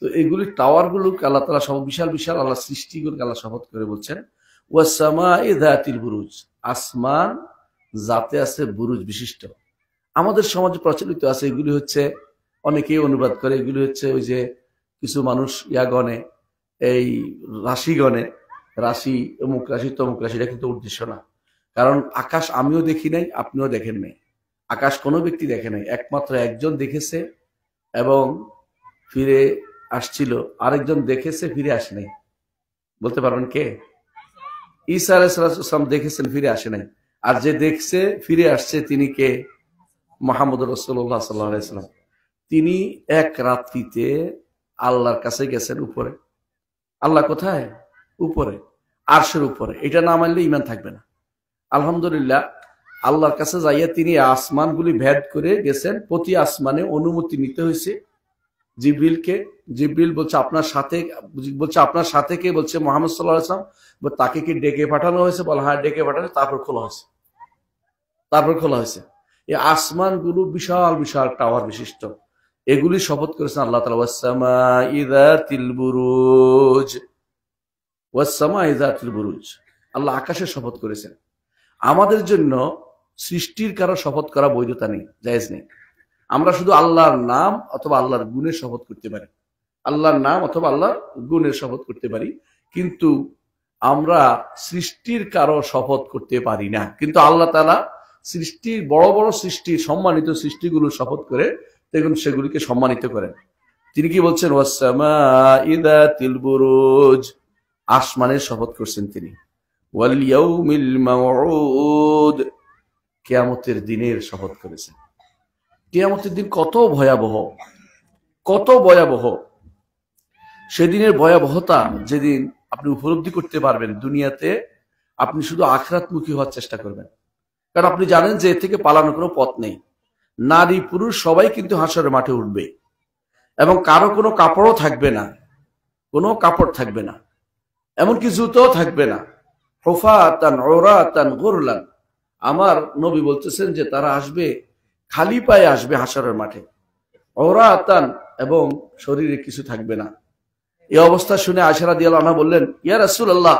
তো এগুলি টাওয়ার গুলোকে আল্লাহ তাআলা সব বিশাল বিশাল আল্লাহ সৃষ্টিগুলোকে আল্লাহ শপথ করে বলছেন ওয়াস-সামাই যাতিল বুরুজ, আসমান যাতে আছে বুরুজ বিশিষ্ট। আমাদের সমাজে প্রচলিত আছে এগুলি হচ্ছে, অনেকেই অনুবাদ করে এগুলি হচ্ছে ওই যে কিছু মানুষ গণে, এই রাশি গণে, রাশি অমুক রাশি তমুক রাশি, এটা কিন্তু উদ্দেশ্য না। কারণ আকাশ আমিও দেখি নাই, আপনিও দেখেন নাই, আকাশ কোনো ব্যক্তি দেখে নাই, একমাত্র একজন দেখেছে এবং ফিরে আসছিল, আরেকজন দেখেছে ফিরে আসে নাই। বলতে পারবেন কে? ঈসা আলাইহিস সালাম দেখেছেন, ফিরে আসে নাই। আর যে দেখছে ফিরে আসছে তিনি কে? মুহাম্মদ রাসূলুল্লাহ সাল্লাল্লাহু আলাইহি ওয়াসাল্লাম। তিনি এক রাত্রিতে আল্লাহর কাছে গেছেন উপরে। আল্লাহ কোথায়? উপরে, আরশের উপরে। এটা না মানলে ঈমান থাকবে না। আলহামদুলিল্লাহ, আল্লাহর কাছে যাইয়া তিনি আসমানগুলি ভেদ করে গেছেন। প্রতি আসমানে অনুমতি নিতে হয়েছে জিবরিলকে। জিবরিল বলছে আপনার সাথে কে? বলছে মুহাম্মদ সাল্লাল্লাহু আলাইহি ওয়াসাল্লাম। তাকে কি ডেকে পাঠানো হয়েছে? বলে হ্যাঁ ডেকে পাঠানো। তারপর খোলা হয়েছে। এই আসমানগুলো বিশাল বিশাল টাওয়ার বিশিষ্ট। এগুলি শপথ করেছেন আল্লাহ তাআলা ওয়াস-সামাই যাতিল বুরুজ, ওয়াস-সামাই যাতিল বুরুজ। আল্লাহ আকাশের শপথ করেছেন। আমাদের জন্য সৃষ্টির কারো শপথ করা বৈধতা নেই, জায়েজ নেই। আমরা শুধু আল্লাহর নাম অথবা আল্লাহর গুণের শপথ করতে পারি, আল্লাহর নাম অথবা আল্লাহর গুণের শপথ করতে পারি, কিন্তু আমরা সৃষ্টির কারো শপথ করতে পারি না। কিন্তু আল্লাহ তাআলা সৃষ্টির বড় বড় সৃষ্টি, সম্মানিত সৃষ্টিগুলো শপথ করে দেখুন সেগুলিকে সম্মানিত করেন। তিনি কি বলছেন? ওয়াস-সামাই যাতিল বুরুজ, আসমানের শপথ করছেন তিনি। ওয়াল ইয়াউমিল মাউউদ, কিয়ামতের দিনের শপথ করেছেন। কিয়ামতের দিন কত ভয়াবহ, কত ভয়াবহ! সেদিনের ভয়াবহতা যেদিন আপনি উপলব্ধি করতে পারবেন, দুনিয়াতে আপনি শুধু আখিরাতমুখী হওয়ার চেষ্টা করবেন। কারণ আপনি জানেন যে এর থেকে পালানোর কোনো পথ নেই। নারী পুরুষ সবাই কিন্তু হাসরের মাঠে উঠবে এবং কারো কোনো কাপড়ও থাকবে না, কোনো কাপড় থাকবে না, এমনকি জুতোও থাকবে না। হুফাতান উরাতান গুরলান, আমার নবী বলতেছেন যে তারা আসবে, খালি পায়ে আসবে হাসরের মাঠে, উরাতান, এবং শরীরে কিছু থাকবে না। এই অবস্থা শুনে আয়েশা রাদিয়াল্লাহু আনহা বললেন, ইয়া রাসূলুল্লাহ,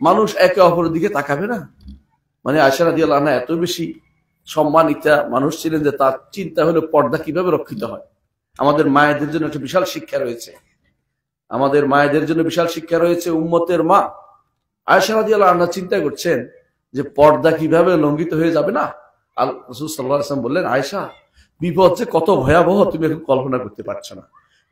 মানুষ একে অপরের দিকে তাকাবে না? মানে আয়েশা রাদিয়াল্লাহু আনহা এত বেশি সম্মানিতা মানুষ ছিলেন যে তার চিন্তা হলো পর্দা কিভাবে রক্ষিত হয়। আমাদের মায়েদের জন্য একটা বিশাল শিক্ষা রয়েছে, আমাদের মায়েদের জন্য বিশাল শিক্ষা রয়েছে। উম্মতের মা আয়েশা রাদিয়াল্লাহু আনহা চিন্তা করছেন যে পর্দা কিভাবে লঙ্ঘিত হয়ে যাবে না। রাসূল সাল্লাল্লাহু আলাইহি ওয়াসাল্লাম বললেন, আয়েশা, বিপদ যে কত ভয়াবহ তুমি এখন কল্পনা করতে পারছো না।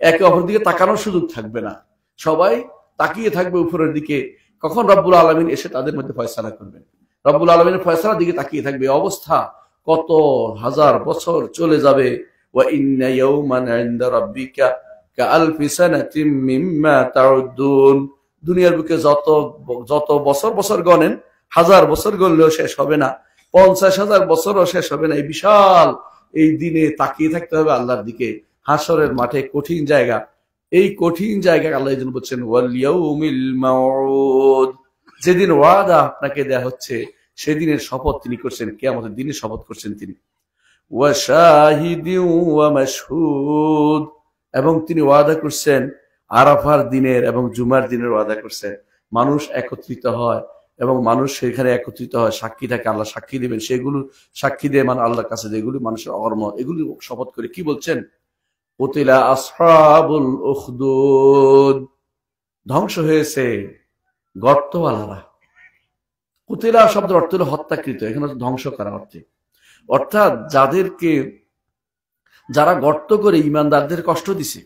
একে অপরের দিকে তাকানোর সুযোগ থাকবে না, সবাই তাকিয়ে থাকবে উপরের দিকে, কখন রব্বুল আলামিন এসে তাদের মধ্যে ফয়সালা করবেন। রব্বুল আলামিনের ফয়সালার দিকে তাকিয়ে থাকবে। অবস্থা কত হাজার বছর চলে যাবে। ওয়া ইন্না ইয়াওমান ইনদা রাব্বিকা কাআলফি সানাতিম মিম্মা তাউদ্দুন, দুনিয়ার বুকে যত বছর বছর গণেন, হাজার বছর গণলেও শেষ হবে না, 50,000 বছরও শেষ হবে না। এই বিশাল এই দিনে তাকিয়ে থাকতে হবে আল্লাহর দিকে। হাসরের মাঠে কঠিন জায়গা, এই কঠিন জায়গায় আল্লাহ যেন বলছেন ওয়াল ইয়াউমিল মাউউদ, যেদিন ওয়াদা আপনাকে দেয়া হচ্ছে সেদিনের শপথ তিনি করছেন, কিয়ামতের দিনের শপথ করছেন তিনি। ওয়া শাহিদিন ওয়া মাশহুদ, এবং তিনি ওয়াদা করছেন আরাফার দিনের এবং জুমার দিনের ওয়াদা করছেন। মানুষ একত্রিত হয় এবং মানুষ সেখানে একত্রিত হয়, সাক্ষী থাকে, আল্লাহ সাক্ষী দিবেন, সেগুলো সাক্ষী দিয়ে মানে আল্লাহর কাছে যেগুলি মানুষের অকর্ম, এগুলি শপথ করে কি বলছেন? কুতিলা আসহাবুল উখদুদ, ধ্বংস হয়েছে গর্তওয়ালারা। কুতিলা শব্দের অর্থ হলো হত্যাকৃত, এখানে ধ্বংস করা অর্থে, অর্থাৎ যারা গর্ত করে ইমানদারদের কষ্ট দিছে।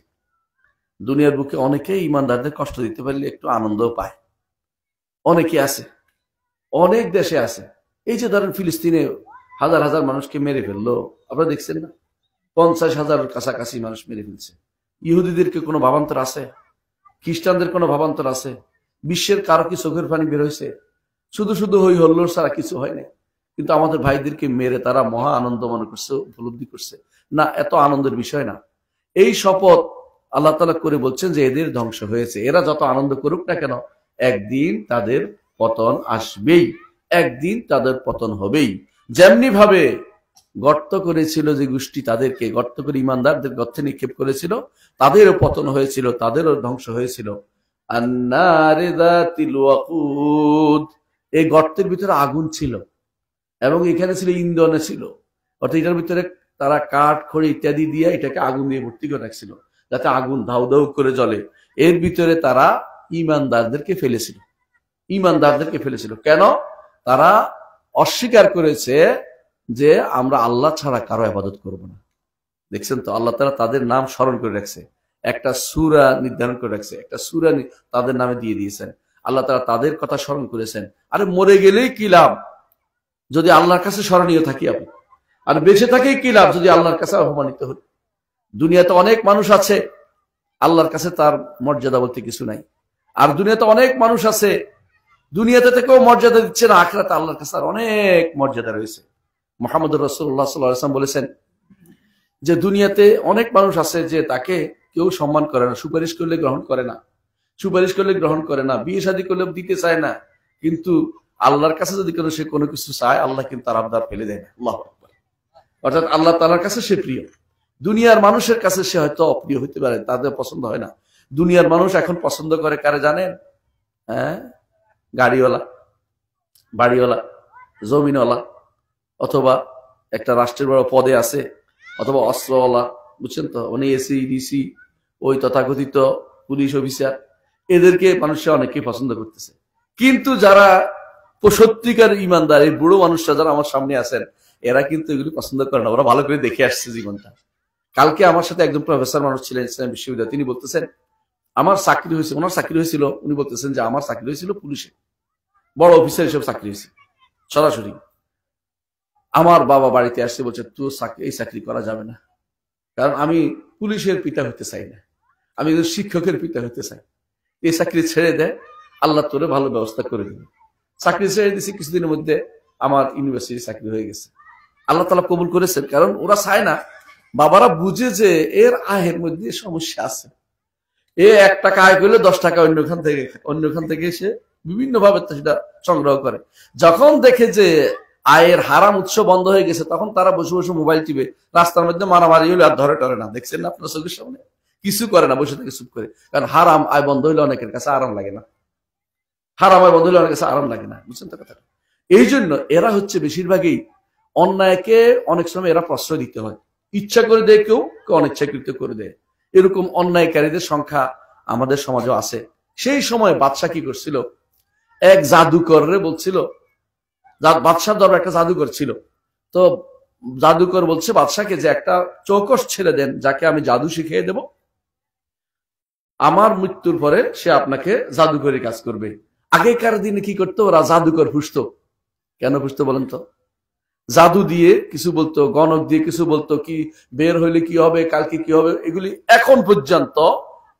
দুনিয়ার বুকে অনেকেই ইমানদারদের কষ্ট দিতে পারলে একটু আনন্দ পায়, অনেকে আছে, অনেক দেশে আছে। এই যে ধরেন ফিলিস্তিনে হাজার হাজার মানুষকে মেরে ফেললো, আপনারা দেখছেন না? 50,000 কাছাকাছি মানুষ মেরে ফেলছে। ইহুদিদেরকে কোনো ভাবান্তর আছে? খ্রিস্টানদের কোনো ভাবান্তর আছে? বিশ্বের কারো কি চোখের পানি বের হয়েছে? শুধু শুধু হই হল্লোর ছাড়া কিছু হয় না। কিন্তু আমাদের ভাইদেরকে মেরে তারা মহা আনন্দ মনে করছে, উপলব্ধি করছে না, এত আনন্দের বিষয় না। এই শপথ আল্লাহ তাআলা করে বলছেন যে এদের ধ্বংস হয়েছে। এরা যত আনন্দ করুক না কেন, একদিন তাদের পতন আসবেই, একদিন তাদের পতন হবেই। যেমনি ভাবে গর্ত করেছিল যে গোষ্ঠী, তাদেরকে গর্ত করে ইমানদারদের গর্তে নিক্ষেপ করেছিল, তাদেরও পতন হয়েছিল, তাদেরও ধ্বংস হয়েছিল। আন্নারে যাতিল ওয়াকুদ, এই গর্তের ভিতরে আগুন ছিল এবং এখানে ছিল ইন্ধনে ছিল, অর্থাৎ এটার ভিতরে তারা কাঠ খড়ি ইত্যাদি দিয়ে এটাকে আগুন দিয়ে ভর্তি করে রাখছিল যাতে আগুন ধাউ ধাউ করে জ্বলে। এর ভিতরে তারা ইমানদারদেরকে ফেলেছিল। কেন? তারা অস্বীকার করেছে যে আমরা আল্লাহ ছাড়া কারো ইবাদত করব না। দেখছেন তো, আল্লাহ তাআলা তাদের নাম স্মরণ করে রাখছে, একটা সূরা নির্ধারণ করে রাখছে, একটা সূরা তাদের নামে দিয়ে দিয়েছেন। আল্লাহ তাআলা তাদের কথা স্মরণ করেছেন। আরে মরে গেলেই কি লাভ যদি আল্লাহর কাছে স্মরণীয় থাকি আপনি, আর বেঁচে থাকেই কি লাভ যদি আল্লাহর কাছে অপমানিত হই। দুনিয়াতে অনেক মানুষ আছে আল্লাহর কাছে তার মর্যাদা বলতে কিছু নাই, আর দুনিয়াতে অনেক মানুষ আছে দুনিয়াতে থেকেও মর্যাদা দিচ্ছে না, আখিরাতে আল্লাহর কাছে আর অনেক মর্যাদা রয়েছে। মুহাম্মদুর রাসূলুল্লাহ সাল্লাল্লাহু আলাইহি ওয়াসাল্লাম বলেছেন যে দুনিয়াতে অনেক মানুষ আছে যে তাকে কেউ সম্মান করে না, সুপারিশ করলে গ্রহণ করে না, বিয়ে শাদী করলে দিতে চায় না, কিন্তু আল্লাহর কাছে যদি সে কোনো কিছু চায় আল্লাহ কিন্তু তার আবদার ফেলে দেয় না। আল্লাহু আকবার। অর্থাৎ আল্লাহ তাআলার কাছে সে প্রিয়, দুনিয়ার মানুষের কাছে সে হয়তো অপ্রিয় হতে পারে, তাদের পছন্দ হয় না। দুনিয়ার মানুষ এখন পছন্দ করে কারে জানেন? গাড়িওয়ালা, বাড়িওয়ালা, জমিনওয়ালা, অথবা একটা রাষ্ট্রের বড় পদে আছে, অথবা অস্ত্রওয়ালা, বুঝছেন তো, উনি এসি ডিসি, ওই তথাকথিত পুলিশ অফিসার, এদেরকে মানুষরা অনেকেই পছন্দ করতেছে। কিন্তু যারা সত্যিকার ইমানদার, এই বুড়ো মানুষরা যারা আমার সামনে আছেন, এরা কিন্তু এগুলি পছন্দ করে না, ওরা ভালো করে দেখে আসছে জীবনটা। কালকে আমার সাথে একজন প্রফেসর মানুষ ছিলেন ইসলাম বিশ্ববিদ্যালয়, তিনি বলতেছেন আমার চাকরি হয়েছে, ওনার চাকরি হয়েছিল, উনি বলতেছেন যে আমার চাকরি হয়েছিল পুলিশে, বড় অফিসার হিসেবে চাকরি হয়েছে সরাসরি। আমার বাবা বাড়িতে আসছে, বলছে তুই এই চাকরি করা যাবে না, কারণ আমি পুলিশের পিতা হতে চাই না, আমি শিক্ষকের পিতা হতে চাই, এই চাকরি ছেড়ে দেয়, আল্লাহ তোরে ভালো ব্যবস্থা করে দিবে। চাকরি ছেড়ে দিয়েছি, কিছুদিনের মধ্যে আমার ইউনিভার্সিটি চাকরি হয়ে গেছে। আল্লাহ তাআলা কবুল করেছেন, কারণ ওরা চায় না, বাবারা বুঝে যে এর আয়ের মধ্যে সমস্যা আছে, এ 1 টাকা আয় করলে 10 টাকা অন্যখান থেকে সে বিভিন্ন ভাবে সেটা সংগ্রহ করে। যখন দেখে যে আয়ের হারাম উৎস বন্ধ হয়ে গেছে, তখন তারা বসে বসে মোবাইল টিপে, রাস্তার মধ্যে মারামারি হলে আর ধরে টরে না, দেখছেন না আপনার চোখের সামনে, কিছু করে না, বসে থেকে চুপ করে। কারণ হারাম আয় বন্ধ হইলে অনেকের কাছে আরাম লাগে না, বুঝছেন তো কথাটা? এই জন্য এরা হচ্ছে বেশিরভাগই অন্যায়কে অনেক সময় এরা প্রশ্রয় দিতে হয়, ইচ্ছা করে দেয়, কেউ অনিচ্ছাকৃত করে দেয়। এরকম অন্যায়কারীদের সংখ্যা আমাদের সমাজে আছে। সেই সময় বাদশা কি করছিল, এক জাদুকররে বলছিল, বাদশার দরবারে একটা জাদুকর ছিল, তো জাদুকর বলছে বাদশাকে যে একটা চৌকস ছেলে দেন, যাকে আমি জাদু শিখিয়ে দেব, আমার মৃত্যুর পরে সে আপনাকে জাদুকরি কাজ করবে। আগেকার দিনে কি করতো, ওরা জাদুকর পুষতো। কেন পুষতো বলেন তো? জাদু দিয়ে কিছু বলতো, গণক দিয়ে কিছু বলতো, কি বের হইলে কি হবে, কালকে কি হবে, এগুলি এখন পর্যন্ত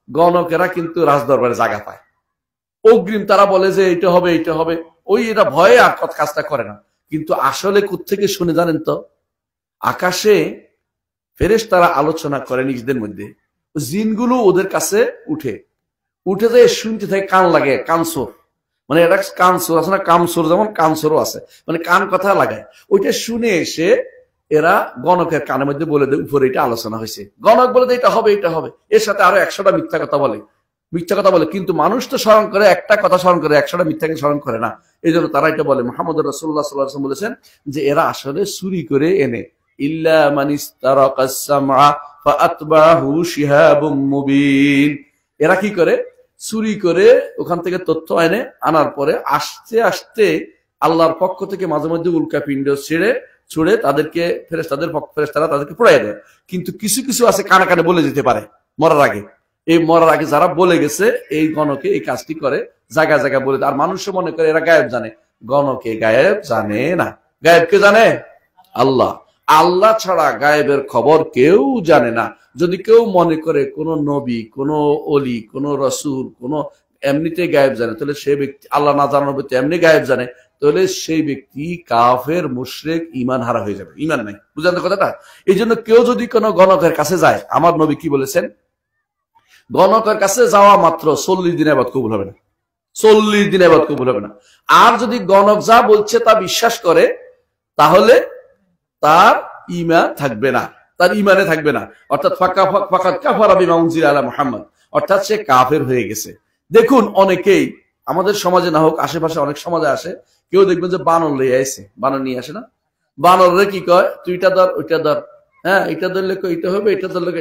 গণকেরা কিন্তু রাজদরবারে জায়গা পায়, অগ্রিম তারা বলে যে এইটা হবে, এইটা হবে, ওই এটা ভয়ে আর কাজটা করে না। কিন্তু আসলে কোত্থেকে শুনে জানেন তো? আকাশে ফেরেশতারা আলোচনা করে নিজেদের মধ্যে, জিনগুলো ওদের কাছে উঠে যায়, শুনতে থাকে, কান লাগে, কানসোর, মানে এটা কানসোর আছে না, কামসোর, যেমন কানসোরও আছে, মানে কান কথা লাগায়, ওইটা শুনে এসে এরা গণকের কানের মধ্যে বলে দেয় উপরে এটা আলোচনা হয়েছে, গণক বলে দেয় এটা হবে, এটা হবে, এর সাথে আরো 100টা মিথ্যা কথা বলে। কিন্তু মানুষ তো স্মরণ করে, একটা কথা স্মরণ করে, 100টা মিথ্যাকে স্মরণ করে না। এই জন্য তারা এটা বলে। মুহাম্মদ রাসূলুল্লাহ সাল্লাল্লাহু আলাইহি ওয়াসাল্লাম বলেছেন যে এরা আসলে চুরি করে এনে, ইল্লা মানিস তারাকাস সামআ ফাআতবাহু শিহাবুম মুবিন, এরা কি করে, চুরি করে ওখান থেকে তথ্য আনার পরে আস্তে আস্তে আল্লাহর পক্ষ থেকে মাঝে মধ্যে উল্কা পিণ্ড ছুড়ে তাদেরকে ফেরেশতারা তাদেরকে পড়ায় দেয়। কিন্তু কিছু কিছু আছে কানে কানে বলে যেতে পারে মরার আগে। এই মরার আগে যারা বলে গেছে, এই গণকে এই কাজটি করে, জায়গা জায়গা বলে। আর মানুষ মনে করে এরা গায়েব জানে, গণকে গায়েব জানে না। গায়েব কে জানে? আল্লাহ। আল্লাহ ছাড়া গায়েবের খবর কেউ জানে না। যদি কেউ মনে করে কোন নবী, কোন অলি, কোন রসুল, কোন এমনিতে গায়েব জানে, তাহলে সেই ব্যক্তি, আল্লাহ না জানার ব্যক্তি এমনি গায়েব জানে, তাহলে সেই ব্যক্তি কাফের, মুশরিক, ঈমান হারা হয়ে যাবে। ঈমান নাই, বুঝলেন তো কথাটা? এই জন্য কেউ যদি কোনো গণকের কাছে যায়, আমার নবী কি বলেছেন, গণকের কাছে যাওয়া মাত্র 40 দিন ইবাদত কবুল হবে না, 40 দিন ইবাদত কবুল হবে না। আর যদি গণক যা বলছে তা বিশ্বাস করে, তাহলে তার ঈমান থাকবে না, তার ঈমানে থাকবে না, অর্থাৎ ফাকাদ কাফারা বিমা উনজিলা আলা মুহাম্মদ, অর্থাৎ সে কাফের হয়ে গেছে। দেখুন অনেকেই আমাদের সমাজে না হোক, আশেপাশে অনেক সমাজে আসে, কেউ দেখবেন যে বানর লইয়া আইছে, বানর নিয়ে আসে না, বানরে কি কয়, তুই এটা ধর ওইটা ধর, হ্যাঁ এটা ধরলে এটা হবে, এটা ধরলে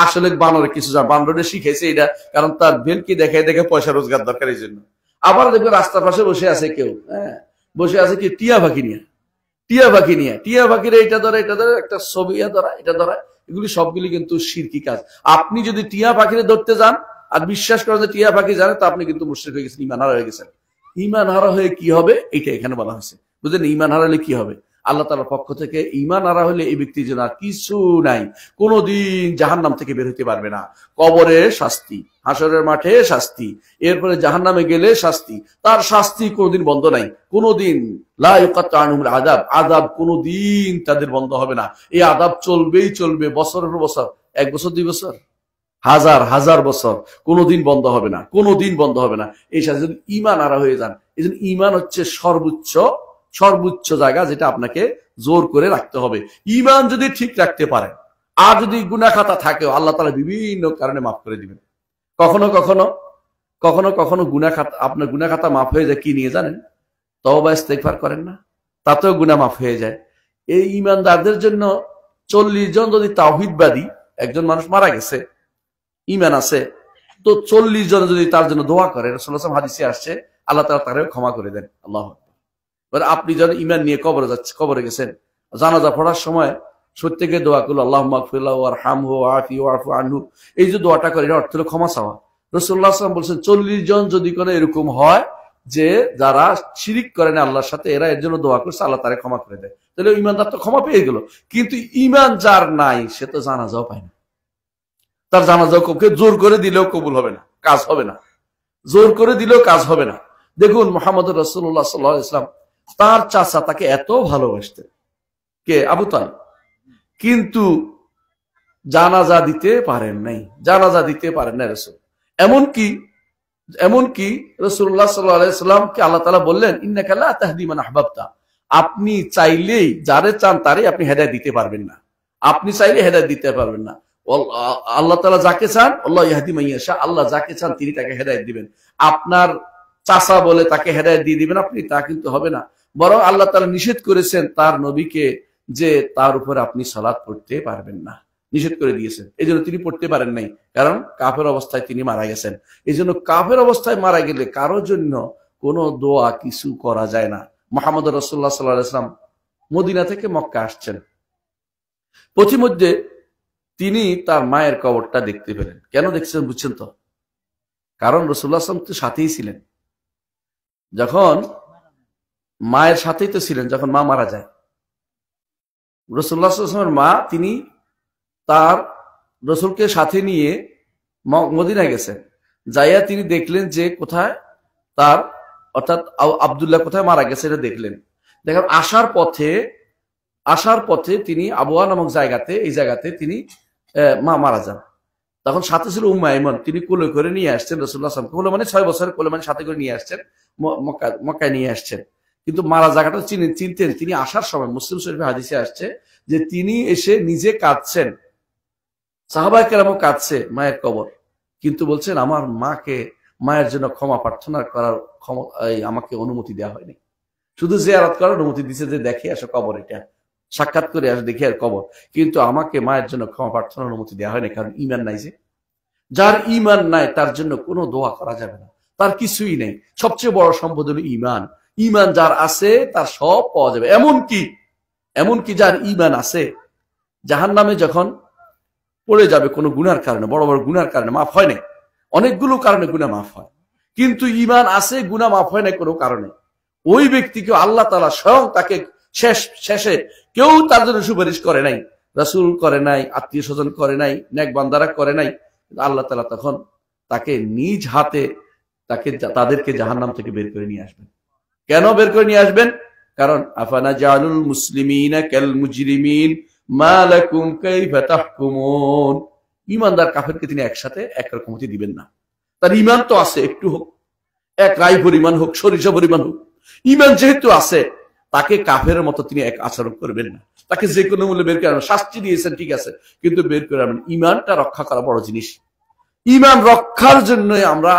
আসলে বানরে কিছু বানরে শিখেছে এটা, কারণ তার ভেলকি দেখে দেখে পয়সা রোজগার দরকার এই জন্য। আবার দেখবে রাস্তার পাশে বসে আছে কেউ, হ্যাঁ বসে আছে কি টিয়া পাখি নিয়ে, টিয়া পাখিরে এটা ধরে একটা ছবি ধরা, এটা ধরা, এগুলি সবগুলি কিন্তু শিরকি কাজ। আপনি যদি টিয়া পাখিরে ধরতে যান আর বিশ্বাস করেন যে টিয়া পাখি জানে, তো আপনি কিন্তু মুশরিক হয়ে গেছেন, ঈমান হারা হয়ে গেছেন। ঈমান হারা হয়ে কি হবে এটা এখানে বলা হয়েছে, বুঝলেন? ঈমান হারা হলে কি হবে? আল্লাহ তাআলার পক্ষ থেকে ঈমান হারা হলে এই ব্যক্তির জন্য আর কিছু নাই, কোনদিন জাহান্নাম থেকে বের হতে পারবে না। কবরে শাস্তি, হাসরের মাঠে শাস্তি, এরপরে জাহান্নামে গেলে শাস্তি, তার শাস্তি কোনোদিন বন্ধ নাই, কোনোদিন লা ইউকাত্তু আনহুমুল আযাব, আযাব কোনোদিন তাদের বন্ধ হবে না। এই আযাব চলবেই চলবে, বছরের পর বছর, 1 বছর 2 বছর, হাজার হাজার বছর, কোনোদিন বন্ধ হবে না, কোনোদিন বন্ধ হবে না। এই সাথে যদি ঈমান হারা হয়ে যান, এই জন্য ঈমান হচ্ছে সর্বোচ্চ জায়গা, যেটা আপনাকে জোর করে রাখতে হবে। ঈমান যদি ঠিক রাখতে পারেন, আর যদি গুনাহ খাতা থাকেও, আল্লাহ তাআলা বিভিন্ন কারণে মাফ করে দিবেন। কখনো গুনাহ খাতা, আপনার গুনাহ খাতা মাফ হয়ে যায় কি নিয়ে জানেন? তওবা ইস্তেগফার করেন না, তাতেও গুনাহ মাফ হয়ে যায়। এই ঈমানদারদের জন্য 40 জন যদি তাওহীদবাদী, একজন মানুষ মারা গেছে, ঈমান আছে, তো 40 জন যদি তার জন্য দোয়া করে, রাসূলুল্লাহ সাল্লাল্লাহু আলাইহি ওয়াসাল্লাম হাদিসে আসছে, আল্লাহ তাআলা তারে ক্ষমা করে দেন। আল্লাহু আকবার। আপনি যখন ঈমান নিয়ে কবরে গেছেন, জানাজা পড়ার সময় প্রত্যেকে দোয়া করলো, আল্লাহুম্মা গফির লাহু ওয়ারহামহু ওয়াআফি ওয়াফু আনহু, এই যে দোয়াটা করে, এর অর্থ হলো ক্ষমা চাওয়া। রাসূলুল্লাহ সাল্লাল্লাহু আলাইহি ওয়াসাল্লাম বলছেন 40 জন যদি কোনো এরকম হয় যে যারা শিরিক করে না আল্লাহর সাথে, এরা এর জন্য দোয়া করছে, আল্লাহ তারে ক্ষমা করে দেয়, তাহলে ঈমানদার তো ক্ষমা পেয়ে গেল। কিন্তু ঈমান যার নাই, সে তো জানাজাও পায় না, তার জানাজাও জোর করে দিলেও কবুল হবে না, কাজ হবে না, জোর করে দিলেও কাজ হবে না। দেখুন মুহাম্মদ রাসূলুল্লাহ সাল্লাল্লাহু আলাইহি ওয়াসাল্লাম, তার চাচা তাকে এত ভালোবাসতেন, কে? আবু তালিব, কিন্তু জানাজা দিতে পারেন নাই, রাসূল। এমনকি রাসূলুল্লাহ সাল্লাল্লাহু আলাইহি ওয়াসাল্লামকে আল্লাহ তাআলা বললেন, ইন্নাকা লা তাহদি মান আহবাবতা, আপনি চাইলেই যারে চান তারে আপনি হেদায়েত দিতে পারবেন না, আপনি চাইলে হেদায়েত দিতে পারবেন না। আল্লাহ তাআলা যাকে চান, আল্লাহ ইয়াহদি মান ইয়াশা, আল্লাহ যাকে চান তিনি তাকে হেদায়েত দিবেন। আপনার চাচা বলে তাকে হেদায়েত দিয়ে দিবেন আপনি, তা কিন্তু হবে না। বরং আল্লাহ তাআলা নিষেধ করেছেন তার নবীকে যে তার উপরে আপনি সালাত পড়তে পারবেন না, নিষেধ করে দিয়েছেন। এই জন্য তিনি পড়তে পারেন নাই, কারণ কাফের অবস্থায় তিনি মারা গেছেন। এই জন্য কাফের অবস্থায় মারা গেলে কারোর জন্য কোনো দোয়া কিছু করা যায় না। মুহাম্মদ রাসূলুল্লাহ সাল্লাল্লাহু আলাইহি ওয়াসাল্লাম মদিনা থেকে মক্কা আসছেন, পথিমধ্যে তিনি তার মায়ের কবরটা দেখতে পেলেন। কেন দেখছেন বুঝছেন তো? কারণ রাসূলুল্লাহ সাল্লাল্লাহু আলাইহি ওয়াসাল্লাম তো সাথেই ছিলেন, যখন মায়ের সাথেই তো ছিলেন যখন মা মারা যায়। রাসূলুল্লাহ সাল্লাল্লাহু আলাইহি ওয়াসাল্লামের মা, তিনি তার রসুলকে সাথে নিয়ে মদিনায় গেছেন, যাইয়া তিনি দেখলেন যে কোথায় তার, অর্থাৎ আব্দুল্লাহ কোথায় মারা গেছে এটা দেখলেন। দেখেন আসার পথে তিনি আবওয়া নামক জায়গাতে, এই জায়গাতে তিনি মারা যান। তখন সাথে ছিল উম্মে আইমান, তিনি কোলে করে নিয়ে আসছেন রাসূলুল্লাহ সাল্লাল্লাহু আলাইহি ওয়াসাল্লাম, কোলে মানে 6 বছরের কোলে, মানে সাথে করে নিয়ে আসছেন, মক্কায় নিয়ে আসছেন। কিন্তু মারা জায়গাটা চিনতেন। তিনি আসার সময় মুসলিম শরীফে হাদিসে আসছে যে তিনি এসে নিজে কাঁদছেন, সাহাবায়ে কেরামও কাঁদছে মায়ের কবর, কিন্তু বলছেন আমার মায়ের জন্য ক্ষমা প্রার্থনা করার আমাকে অনুমতি দেওয়া হয়নি, শুধু জিয়ারত করার অনুমতি দিছে যে দেখে আসো কবর, এটা সাক্ষাৎ করে আসো দেখে আর কবর, কিন্তু আমাকে মায়ের জন্য ক্ষমা প্রার্থনার অনুমতি দেওয়া হয়নি, কারণ ঈমান নাই। যে যার ঈমান নাই তার জন্য কোনো দোয়া করা যাবে না, তার কিছুই নেই। সবচেয়ে বড় সম্পদ হলো ঈমান। ঈমান যার আছে তার সব পাওয়া যাবে। এমনকি যার ঈমান আছে, জাহান্নামে যখন পড়ে যাবে কোনো গুনার কারণে, বড় বড় গুনার কারণে, মাফ হয় না, অনেকগুলো কারণে গুনাহ মাফ হয়, কিন্তু ঈমান আছে, গুনাহ মাফ হয় না কোনো কারণে, ওই ব্যক্তিকে আল্লাহ তাআলা স্বয়ং তাকে শেষে কেউ তার জন্য সুপারিশ করে নাই, রাসূল করে নাই, আত্মীয় স্বজন করে নাই, নেক বান্দারা করে নাই, আল্লাহ তাআলা তখন তাকে নিজ হাতে তাদেরকে জাহান্নাম থেকে বের করে নিয়ে আসবেন। কেন বের করে নিয়ে আসবেন? কারণ আফানা জালুল মুসলিমিনা কাল মুজরিমিন মা লাকুম কাইফা তাহকুমুন, ঈমানদার কাফেরকে তিনি একসাথে একরকম হতে দিবেন না। তার ঈমান তো আছে, একটু হোক, এক রাই পরিমাণ হোক, সরিষা পরিমাণ হোক, ঈমান যেহেতু আছে, তাকে কাফেরের মতো তিনি এক আচরণ করবেন না। তাকে যে কোনো মূল্যে বের করে আনবেন। শাস্তি দিয়েছেন ঠিক আছে, কিন্তু বের করে আনবেন। ইমানটা রক্ষা করা বড় জিনিস। ইমান রক্ষার জন্য আমরা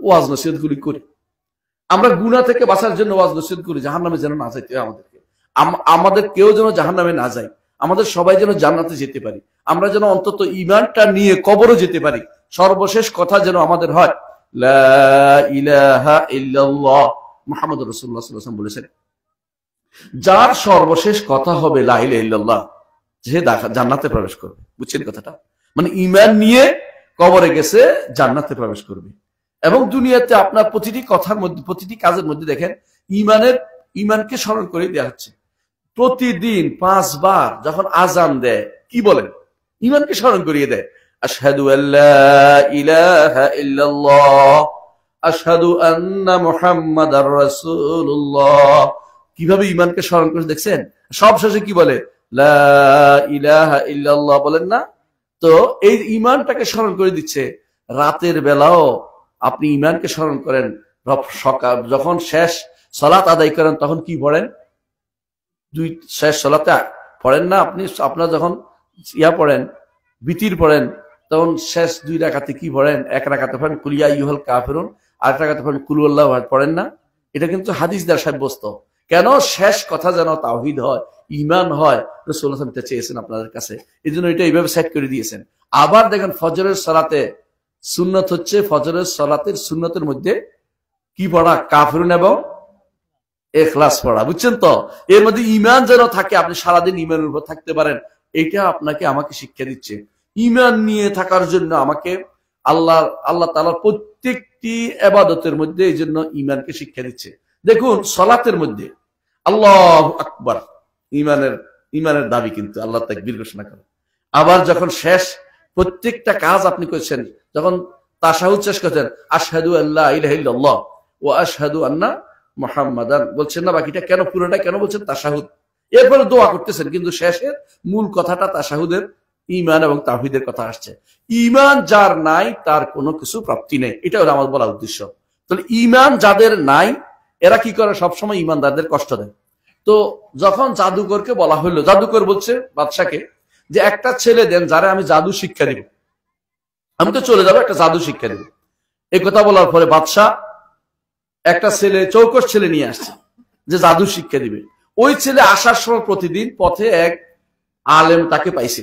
ওয়াজ নসিহত গুলি করি। আমরা গুনাহ থেকে বাঁচার জন্য ওয়াজ নসিহত করি, জাহান্নামে যেন না যাইতে হয় আমাদেরকে। আমাদের কেউ যেন জাহান্নামে না যায়, আমাদের সবাই যেন জান্নাতে যেতে পারি, আমরা যেন অন্তত ইমানটা নিয়ে কবরও যেতে পারি। সর্বশেষ কথা যেন আমাদের হয় লা ইলাহা ইল্লাল্লাহ মুহাম্মদুর রাসূলুল্লাহ সাল্লাল্লাহু আলাইহি ওয়াসাল্লাম বলেছেন, যার সর্বশেষ কথা হবে লা ইলাহা ইল্লাল্লাহ, সে জান্নাতে প্রবেশ করবে। বুঝছেন কথাটা? মানে ইমান নিয়ে কবরে গেছে, জান্নাতে প্রবেশ করবে। এবং দুনিয়াতে আপনার প্রতিটি কথার মধ্যে, প্রতিটি কাজের মধ্যে দেখেন ইমানকে স্মরণ করে দেওয়া হচ্ছে। প্রতিদিন 5 বার যখন আজান দেয় কি বলেন? ইমানকে স্মরণ করিয়ে দেয়। আশহাদু আল্লা ইলাহা ইল্লাল্লাহ, আশহাদু আন্না মুহাম্মাদার রাসূলুল্লাহ। কিভাবে ইমানকে স্মরণ করে দেখছেন? সব শেষে কি বলে? লা ইলাহা ইল্লাল্লাহ বলেন না? তো এই ইমানটাকে স্মরণ করে দিচ্ছে। রাতের বেলাও আপনি ইমানকে স্মরণ করেন। সকাল যখন শেষ সালাত আদায় করেন তখন কি পড়েন? শেষ সালাতে পড়েন না আপনি? আপনার যখন পড়েন, বিতির পড়েন, তখন শেষ 2 রাকাতে কি পড়েন? 1 রাকাতে পড়েন কুল ইয়া আইয়ুহাল কাফিরুন, আর 1 রাকাতে পড়েন কুল হুয়াল্লাহু আহাদ, পড়েন না? এটা কিন্তু হাদিস দ্বারা সাব্যস্ত। কেন? শেষ কথা যেন তাওহীদ হয়, ঈমান হয়। রাসূলুল্লাহ সাল্লাল্লাহু আলাইহি ওয়াসাল্লাম এটা চেয়েছেন আপনাদের কাছে, এজন্য এটা এইভাবে সেট করে দিয়েছেন। আবার দেখেন ফজরের সালাতে সুন্নত হচ্ছে, ফজরের সালাতের সুন্নতের মধ্যে কি পড়া? কাফিরুন এবং ইখলাস পড়া। বুঝছেন তো? এর মধ্যে ঈমান যেন থাকে, আপনি সারাদিন ঈমানের উপর থাকতে পারেন। এটা আপনাকে আমাকে শিক্ষা দিচ্ছে। ঈমান নিয়ে থাকার জন্য আমাকে আল্লাহ তাআলার প্রত্যেকটি ইবাদতের মধ্যে এই জন্য ঈমানকে শিক্ষা দিচ্ছে। দেখুন সালাতের মধ্যে আল্লাহু আকবার ঈমানের দাবি, কিন্তু আল্লাহ তাকবীর ঘোষণা করে। আবার যখন শেষ প্রত্যেকটা কাজ আপনি করেছেন, যখন তাশাহুদ শেষ করছেন, আশহাদু আল্লা ইলাহা ইল্লাল্লাহ ওয়া আশহাদু আন্না মুহাম্মাদান বলছেন না? বাকিটা কেন, পুরোটা কেন বলছেন? তাশাহুদ। এরপরে দোয়া করতেছেন, কিন্তু শেষের মূল কথাটা তাশাহুদের ঈমান এবং তাওহীদের কথা আসছে। ঈমান যার নাই তার কোনো কিছু প্রাপ্তি নেই, এটা হলো আমার বলার উদ্দেশ্য। তাহলে ঈমান যাদের নাই এরা কি করে? সবসময় ঈমানদারদের কষ্ট দেয়। তো যখন জাদুকরকে বলা হলো, জাদুকর বলছে বাদশাকে যে একটা ছেলে দেন যারা আমি জাদু শিক্ষা দিব, আমি তো চলে যাবো, একটা জাদু শিক্ষা দিব। এই কথা বলার পরে বাদশাহ একটা ছেলে, চৌকস ছেলে নিয়ে আসছে যে জাদু শিক্ষা দিবে। ওই ছেলে আসার সময় প্রতিদিন পথে এক আলেম তাকে পাইছে।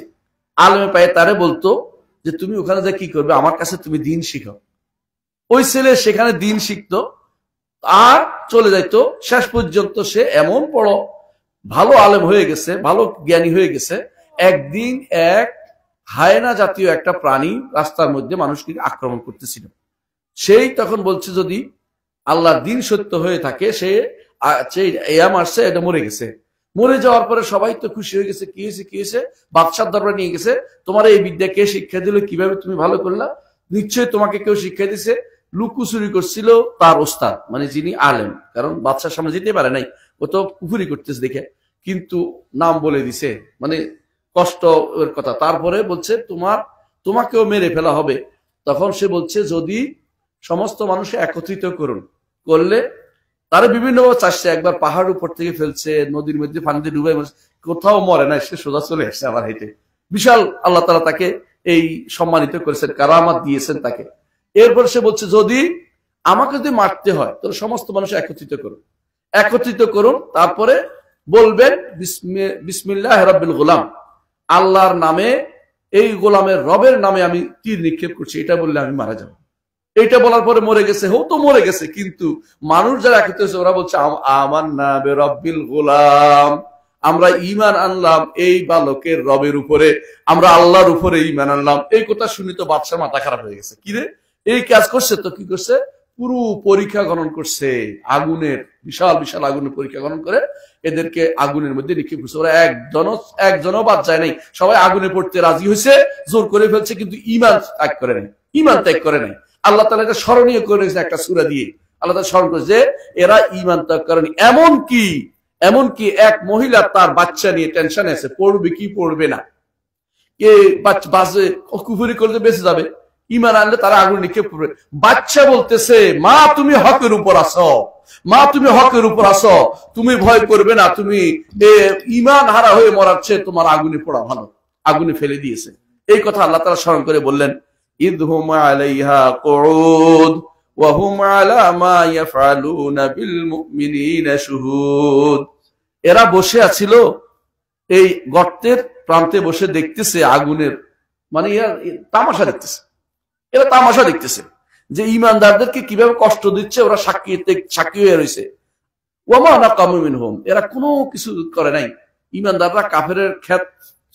আলেমে পায়ে তারে বলতো যে তুমি ওখানে যা কি করবে? আমার কাছে তুমি দিন শিখো। ওই ছেলে সেখানে দিন শিখতো আর চলে যাইতো। শেষ পর্যন্ত সে এমন বড় ভালো আলেম হয়ে গেছে, ভালো জ্ঞানী হয়ে গেছে। একদিন এক হায়না জাতীয় একটা প্রাণী রাস্তার মধ্যে মানুষকে আক্রমণ করতেছিল। সেই তখন বলছে যদি আল্লাহর দিন সত্য হয়ে থাকে, সে মারছে, এটা মরে গেছে। মরে যাওয়ার পরে সবাই তো খুশি হয়ে গেছে। কি হয়েছে? বাদশার দরবারে নিয়ে গেছে। তোমার এই বিদ্যা কে শিক্ষা দিল? কিভাবে তুমি ভালো করলা? নিশ্চয়ই তোমাকে কেউ শিক্ষা দিছে। লুকোচুরি করছিল তার ওস্তাদ, মানে যিনি আলেম, কারণ বাদশার সামনে যেতে পারে নাই, ও তো কুফুরি করতেছে দেখে, কিন্তু নাম বলে দিছে, মানে কষ্ট এর কথা। তারপরে বলছে তোমাকেও মেরে ফেলা হবে। তখন সে বলছে যদি সমস্ত মানুষ একত্রিত করলে, তারা বিভিন্ন চাষছে, একবার পাহাড় উপর থেকে ফেলছে, নদীর মধ্যে পানিতে ডুবে, কোথাও মরে না, সে সোজা চলে আসছে আবার হেঁটে। বিশাল আল্লাহ তাআলা তাকে এই সম্মানিত করেছেন, কারামাত দিয়েছেন তাকে। এরপর সে বলছে যদি আমাকে যদি মারতে হয় তাহলে সমস্ত মানুষ একত্রিত করুন, তারপরে বলবেন বিসমিল্লাহ রাব্বিল গোলাম, আল্লাহর নামে, এই গোলামের রবের নামে আমি তীর নিক্ষেপ করছি, এটা বললে আমি মারা যাব। এটা বলার পরে মরে গেছে। তো মরে গেছে, কিন্তু মানুষ যারা একত্রিত হয়েছে ওরা বলছে আমান্না বিরাব্বিল গোলাম, আমরা ঈমান আনলাম এই বালকের রবের উপরে, আমরা আল্লাহর উপরে ঈমান আনলাম। এই কথা শুনি তো বাদশার মাথা খারাপ হয়ে গেছে। কিরে এই কাজ করছে? তো কি করছে? পুরো পরীক্ষা গণন করছে, আগুনের বিশাল বিশাল আগুনের পরীক্ষা গণন করে এদেরকে আগুনের মধ্যে নিক্ষেপ করছে। ওরা একজনও বাদ যায় নাই, সবাই আগুনে পড়তে রাজি হয়েছে, জোর করে ফেলছে, কিন্তু ঈমান ত্যাগ করে নাই। আল্লাহ তাআলা এটা স্মরণীয় করে রেখেছে একটা সূরা দিয়ে। আল্লাহ তাআলা স্মরণ করেছে যে এরা ঈমান ত্যাগ করেনি। এমনকি এক মহিলা তার বাচ্চা নিয়ে টেনশনে আছে, পড়বে কি পড়বে না, কে বাঁচবে, কুফরি করলে বেঁচে যাবে, ঈমান আনলে তারা আগুন নিক্ষেপ করবে। বাচ্চা বলতেছে মা তুমি হকের উপর আছো, মা তুমি হকের উপর আসো, তুমি ভয় করবে না, তুমি ঈমান হারা হয়ে মরার চেয়ে তোমার আগুনে পড়া ভালো, আগুনে ফেলে দিয়েছে। এই কথা আল্লাহ তাআলা স্মরণ করে বললেন, ইদহুম আলাইহা কুউদ ওয়া হুম আলা মা ইয়াফআলুনা বিল মুমিনিনা শুহুদ। এরা বসে আছিল এই গর্তের প্রান্তে বসে দেখতেছে আগুনের, মানে তামাশা দেখতেছে, এরা তামাশা দেখতেছে যে ঈমানদারদেরকে কিভাবে কষ্ট দিচ্ছে, ওরা সাক্ষী হয়ে রয়েছে। ওয়ামা নাকামু মিনহুম, এরা কোনো কিছু করে নাই। ঈমানদাররা কাফেরের ক্ষেত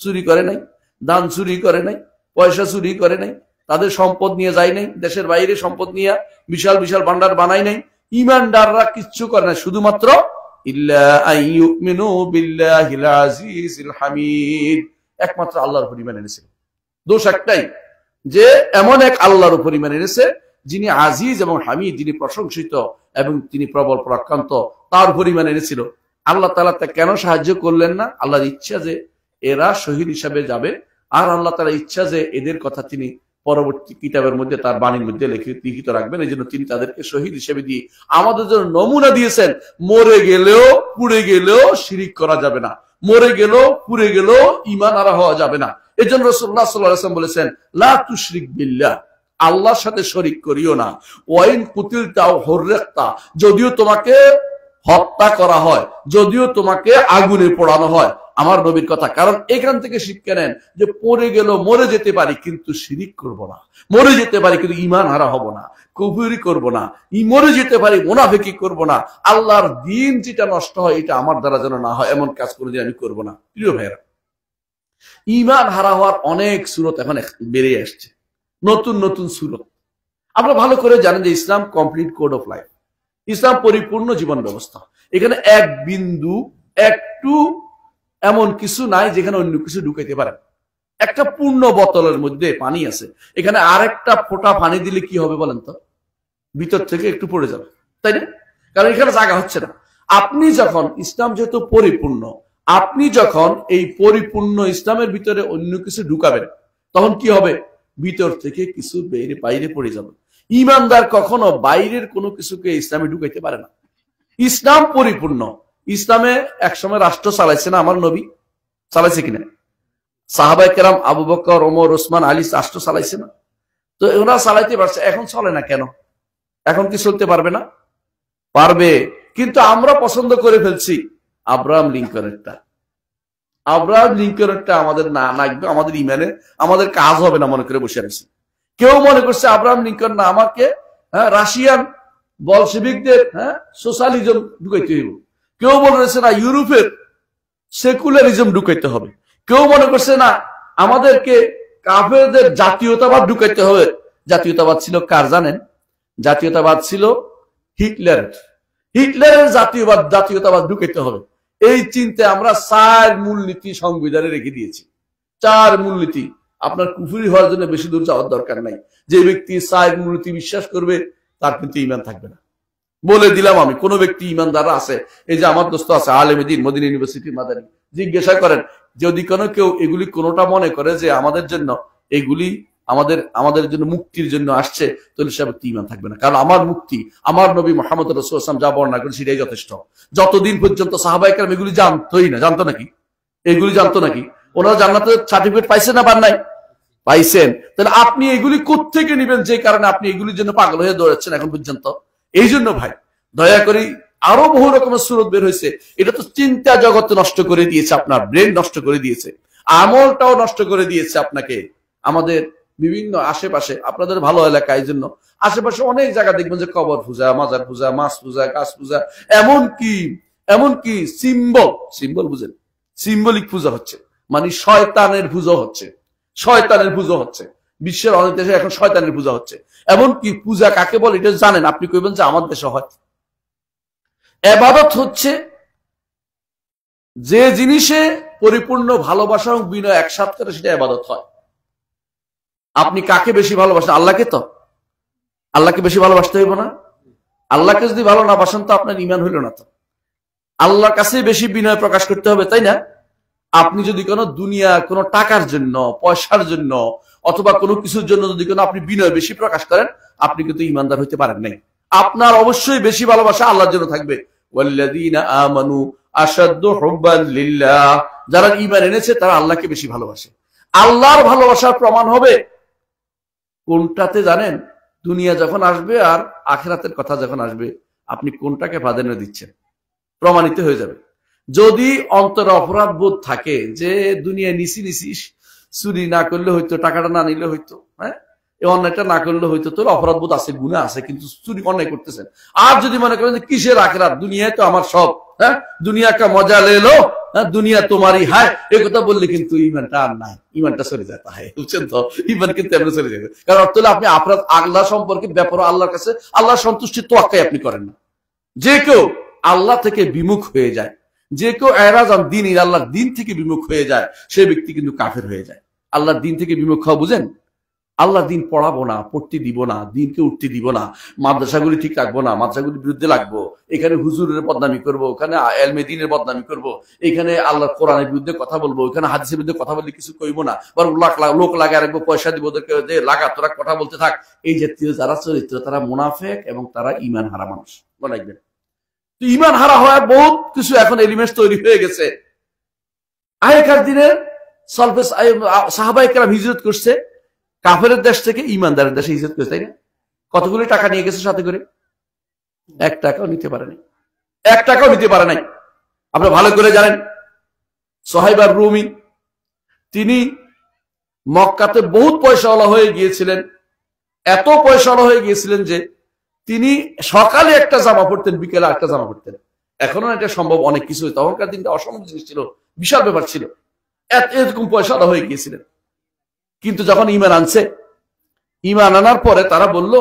চুরি করে নাই, দান চুরি করে নাই, পয়সা চুরি করে নাই, তাদের সম্পদ নিয়ে যায় নাই, দেশের বাইরে সম্পদ নিয়ে বিশাল বিশাল ভান্ডার বানায় নাই। ঈমানদাররা কিচ্ছু করে না, শুধুমাত্র ইল্লা আইয়ুমিনু বিল্লাহিল আজিজিল হামিদ, একমাত্র আল্লাহর উপর ঈমান এনেছে। দোষ একটাই, যে এমন এক আল্লাহর উপর ঈমান এনেছে যিনি আজিজ এবং হামিদ, যিনি প্রশংসিত এবং তিনি প্রবল পরাক্রান্ত, তার উপর ঈমান এনেছিল। আল্লাহ তাআলা তা কেন সাহায্য করলেন না? আল্লাহর ইচ্ছা যে এরা শহীদ হিসাবে যাবে, আর আল্লাহ তাআলার ইচ্ছা যে এদের কথা তিনি পরবর্তী কিতাবের মধ্যে, তার বাণীর মধ্যে লিখিত রাখবেন। এই জন্য তিনি তাদেরকে শহীদ হিসেবে দিয়ে আমাদের জন্য নমুনা দিয়েছেন, মরে গেলেও পুড়ে গেলেও শিরিক করা যাবে না, মরে গেলেও পুড়ে গেলেও ঈমান হারা হওয়া যাবে না। এই জন্য রাসূলুল্লাহ সাল্লাল্লাহু আলাইহি ওয়াসাল্লাম বলেছেন, লা তুশরিক বিল্লাহ, আল্লাহর সাথে শরিক করিও না। ওয়াইন কুতিলতা ও হুররিকতা, যদিও তোমাকে হত্যা করা হয়, যদিও তোমাকে আগুনে পোড়ানো হয়। আমার নবীর কথা, কারণ এখান থেকে শিক্ষা নেন যে পড়ে গেল, মরে যেতে পারি কিন্তু শিরিক করব না, মরে যেতে পারি কিন্তু ঈমান হারা হব না, কুফরি করব না, মরে যেতে পারি মুনাফিকি করব না, আল্লাহর দ্বীন যেটা নষ্ট হয় এটা আমার দ্বারা যেন না হয়, এমন কাজ কোনোদিন আমি করব না। প্রিয় ভাইয়েরা, ঈমান হারা হওয়ার অনেক সূরত এখন বেরিয়ে আসছে, নতুন নতুন সূরত। আমরা ভালো করে জানেন যে ইসলাম কমপ্লিট কোড অফ লাইফ, ইসলাম পরিপূর্ণ জীবন ব্যবস্থা। এখানে এক বিন্দু একটু এমন কিছু নাই যেখানে অন্য কিছু ঢুকাইতে পারে। একটা পূর্ণ বোতলের মধ্যে পানি আছে, এখানে আরেকটা ফোঁটা পানি দিলে কি হবে বলেন তো? ভিতর থেকে একটু পড়ে যাবে, তাই না? কারণ এখানে জায়গা হচ্ছে না। আপনি যখন, ইসলাম যেহেতু পরিপূর্ণ, আপনি যখন এই পরিপূর্ণ ইসলামের ভিতরে অন্য কিছু ঢুকাবেন, তখন কি হবে? ভিতর থেকে কিছু বাইরে পড়ে যাবে। ঈমানদার কখনো বাইরের কোনো কিছুকে ইসলামে ঢুকাইতে পারে না। ইসলাম পরিপূর্ণ। ইসলামে একসময় রাষ্ট্র চালাইছে না আমার নবী? চালাইছে কিনা? সাহাবায়ে কেরাম আবু বকর, ওমর, ওসমান, আলী রাষ্ট্র চালাইছে না? তো ওরা চালাইতে পারছে, এখন চলে না কেন? এখন কি চলতে পারবে না? পারবে, কিন্তু আমরা পছন্দ করে ফেলছি আব্রাহাম লিঙ্কনেরটা। আব্রাহাম লিঙ্কনেরটা আমাদের না লাগবে, আমাদের ইমানে আমাদের কাজ হবে না মনে করে বসে আছি। কেউ মনে করছে আব্রাহাম লিঙ্কন না, আমাকে রাশিয়ান বলশেভিকদের সোশ্যালিজম ঢুকাইতে হইব। কেউ মনে করছে না ইউরোপের সেকুলারিজম ঢুকাইতে হবে। কেউ মনে করছে না আমাদেরকে কাফেরদের জাতীয়তাবাদ ঢুকাইতে হবে। জাতীয়তাবাদ ছিল কার জানেন? জাতীয়তাবাদ ছিল হিটলারের। হিটলারের জাতীয়তাবাদ ঢুকাইতে হবে। এই চিন্তা আমরা 4 মূলনীতি সংবিধানে রেখে দিয়েছি। 4 মূলনীতি। আপনার কুফরি হওয়ার জন্য বেশি দূর যাওয়ার দরকার নাই। যে ব্যক্তি 4 মূলনীতি বিশ্বাস করবে তার কিন্তু ঈমান থাকবে না। বলে দিলাম আমি, কোন ব্যক্তি ঈমানদার আছে, এই যে আমার দোস্ত আছে আলেমে দ্বীন মদিনা ইউনিভার্সিটি মাদানী, জিজ্ঞাসা করেন যদি কেউ এগুলি কোনটা মনে করে যে আমাদের জন্য এগুলি আমাদের জন্য মুক্তির জন্য আসছে, তাহলে সে ব্যক্তি ঈমান থাকবে না। কারণ আমার মুক্তি, আমার নবী মুহাম্মদ রাসূলুল্লাহ সাল্লাল্লাহু আলাইহি ওয়াসাল্লাম যা বর্ণনা করেন সেটাই যথেষ্ট। যতদিন পর্যন্ত সাহাবায়ে কেরাম এগুলি জানতোই না, জানতো নাকি? এগুলি জানতো নাকি? ওনারা জান্নাতের সার্টিফিকেট পাইছেন না পান নাই? পাইছেন। তাহলে আপনি এগুলি কোত্থেকে নেবেন যে কারণে আপনি এগুলির জন্য পাগল হয়ে দৌড়াচ্ছেন এখন পর্যন্ত? এই জন্য ভাই দয়া করে, আরো বহু রকমের সুরত বের হয়েছে। এটা তো চিন্তা জগৎ নষ্ট করে দিয়েছে, আপনার ব্রেন নষ্ট করে দিয়েছে, আমলটাও নষ্ট করে দিয়েছে আপনাকে। আমাদের বিভিন্ন আশেপাশে, আপনাদের ভালো এলাকা, এই জন্য আশেপাশে অনেক জায়গা দেখবেন যে কবর পূজা, মাজার পূজা, মাছ পূজা, গাছ পূজা, এমনকি সিম্বল বুঝেন, সিম্বলিক পূজা হচ্ছে, মানে শয়তানের পূজা হচ্ছে, শয়তানের পূজা হচ্ছে। বিশ্বের অনেক দেশে এখন শয়তানের পূজা হচ্ছে। এমনকি পূজা কাকে বলে এটা জানেন? আপনি কইবেন যে আমার দেশে হয়। ইবাদত হচ্ছে যে জিনিসে পরিপূর্ণ ভালোবাসা এবং বিনয় একসাথে করে, সেটা ইবাদত হয়। আপনি কাকে বেশি ভালোবাসেন? আল্লাহকে। তো আল্লাহকে বেশি ভালোবাসতে হইব না? আল্লাহকে যদি ভালো না বাসেন তো আপনার ঈমান হইল না। তো আল্লাহর কাছে বেশি বিনয় প্রকাশ করতে হবে, তাই না? আপনি যদি কোনো দুনিয়া, কোনো টাকার জন্য, পয়সার জন্য অথবা কোনো কিছুর জন্য যদি কোনো আপনি বিনয় বেশি প্রকাশ করেন, আপনি কিন্তু ঈমানদার হইতে পারেন নাই। আপনার অবশ্যই বেশি ভালোবাসা আল্লাহর জন্য থাকবে। ওয়াল্লাযীনা আমানু আশাদ্দু হুব্বান লিল্লাহ, যারা ঈমান এনেছে তারা আল্লাহকে বেশি ভালোবাসে। আল্লাহর ভালোবাসার প্রমাণ হবে কোনটাতে জানেন? দুনিয়া যখন আসবে আর আখিরাতের কথা যখন আসবে, আপনি কোনটাকে প্রাধান্য দিচ্ছেন প্রমাণিত হয়ে যাবে। যদি অন্তরে অপরাধ বোধ থাকে যে দুনিয়ায় নিছি চুরি না করলে হইতো, টাকাটা না নিলে হইতো, হ্যাঁ, এই অন্যায়টা না করলে হইতো, তোর অপরাধ বোধ আছে, গুনাহ আছে, কিন্তু চুরি অন্যায় করতেছেন। আর যদি মনে করেন যে কিসের আখিরাত, দুনিয়ায় তো আমার সব, হ্যাঁ, দুনিয়া কা মজা লেলো, হ্যাঁ, দুনিয়া তোমারই হায়, এই কথা বললে কিন্তু ইমানটা আর নাই, ইমানটা চলে যেতে হয়, বুঝছেন তো? ইমান কিন্তু এমনি চলে যাবে। কারণ অর্থ হলো আপনি আপনার আল্লাহ সম্পর্কে ব্যাপার আল্লাহর কাছে আল্লাহর সন্তুষ্টির তোয়াক্কাই আপনি করেন না। যে কেউ আল্লাহ থেকে বিমুখ হয়ে যায়, যে কেউ এরাজান দিন আল্লাহর দিন থেকে বিমুখ হয়ে যায়, সে ব্যক্তি কিন্তু কাফের হয়ে যায়। আল্লাহর দিন থেকে বিমুখ হওয়া বুঝেন? আল্লাহ দিন পড়াবো না, পড়তে দিব না, দিনকে উঠতে দিব না, মাদ্রাসাগুলি ঠিক রাখবো না, মাদ্রাসাগুলির বিরুদ্ধে লাগবো, এখানে হুজুরের বদনামি করবো, ওখানে এলমে দ্বীনের বদনামি করবো, এখানে আল্লাহর কোরআনের বিরুদ্ধে কথা বলবো, ওখানে হাদিসের বিরুদ্ধে কথা বললে কিছু কইব না, বরং লোক লাগায় রাখবো, পয়সা দিব ওদেরকে, লাগা তোরা কথা বলতে থাক। এই জাতীয় যারা চরিত্র, তারা মুনাফিক এবং তারা ঈমান হারা মানুষ। মনে রাখবেন, তো ঈমান হারা হওয়ার বহুত কিছু এখন এলিমেন্টস তৈরি হয়ে গেছে। আগেকার দিনের সাহাবায়ে কেরাম হিজরত করছে কাফেরের দেশ থেকে ঈমানদারের দেশে হিজরত করেছে, তাই না? কতগুলি টাকা নিয়ে গেছে সাথে করে? 1 টাকাও নিতে পারে নাই, 1 টাকাও নিতে পারে নাই। আপনারা ভালো করে জানেন সুহাইব আর-রুমি, তিনি মক্কাতে বহুত পয়সাওয়ালা হয়ে গিয়েছিলেন, এত পয়সাওয়ালা হয়ে গিয়েছিলেন যে তিনি সকালে একটা জামা পড়তেন, বিকেলে একটা জামা পড়তেন। এখনো এটা সম্ভব, অনেক কিছু, তখনকার দিনটা অসম্ভব জিনিস ছিল, বিশাল ব্যাপার ছিল, এরকম পয়সাওয়ালা হয়ে গিয়েছিলেন। কিন্তু যখন ঈমান আনছে, ঈমান আনার পরে তারা বলল,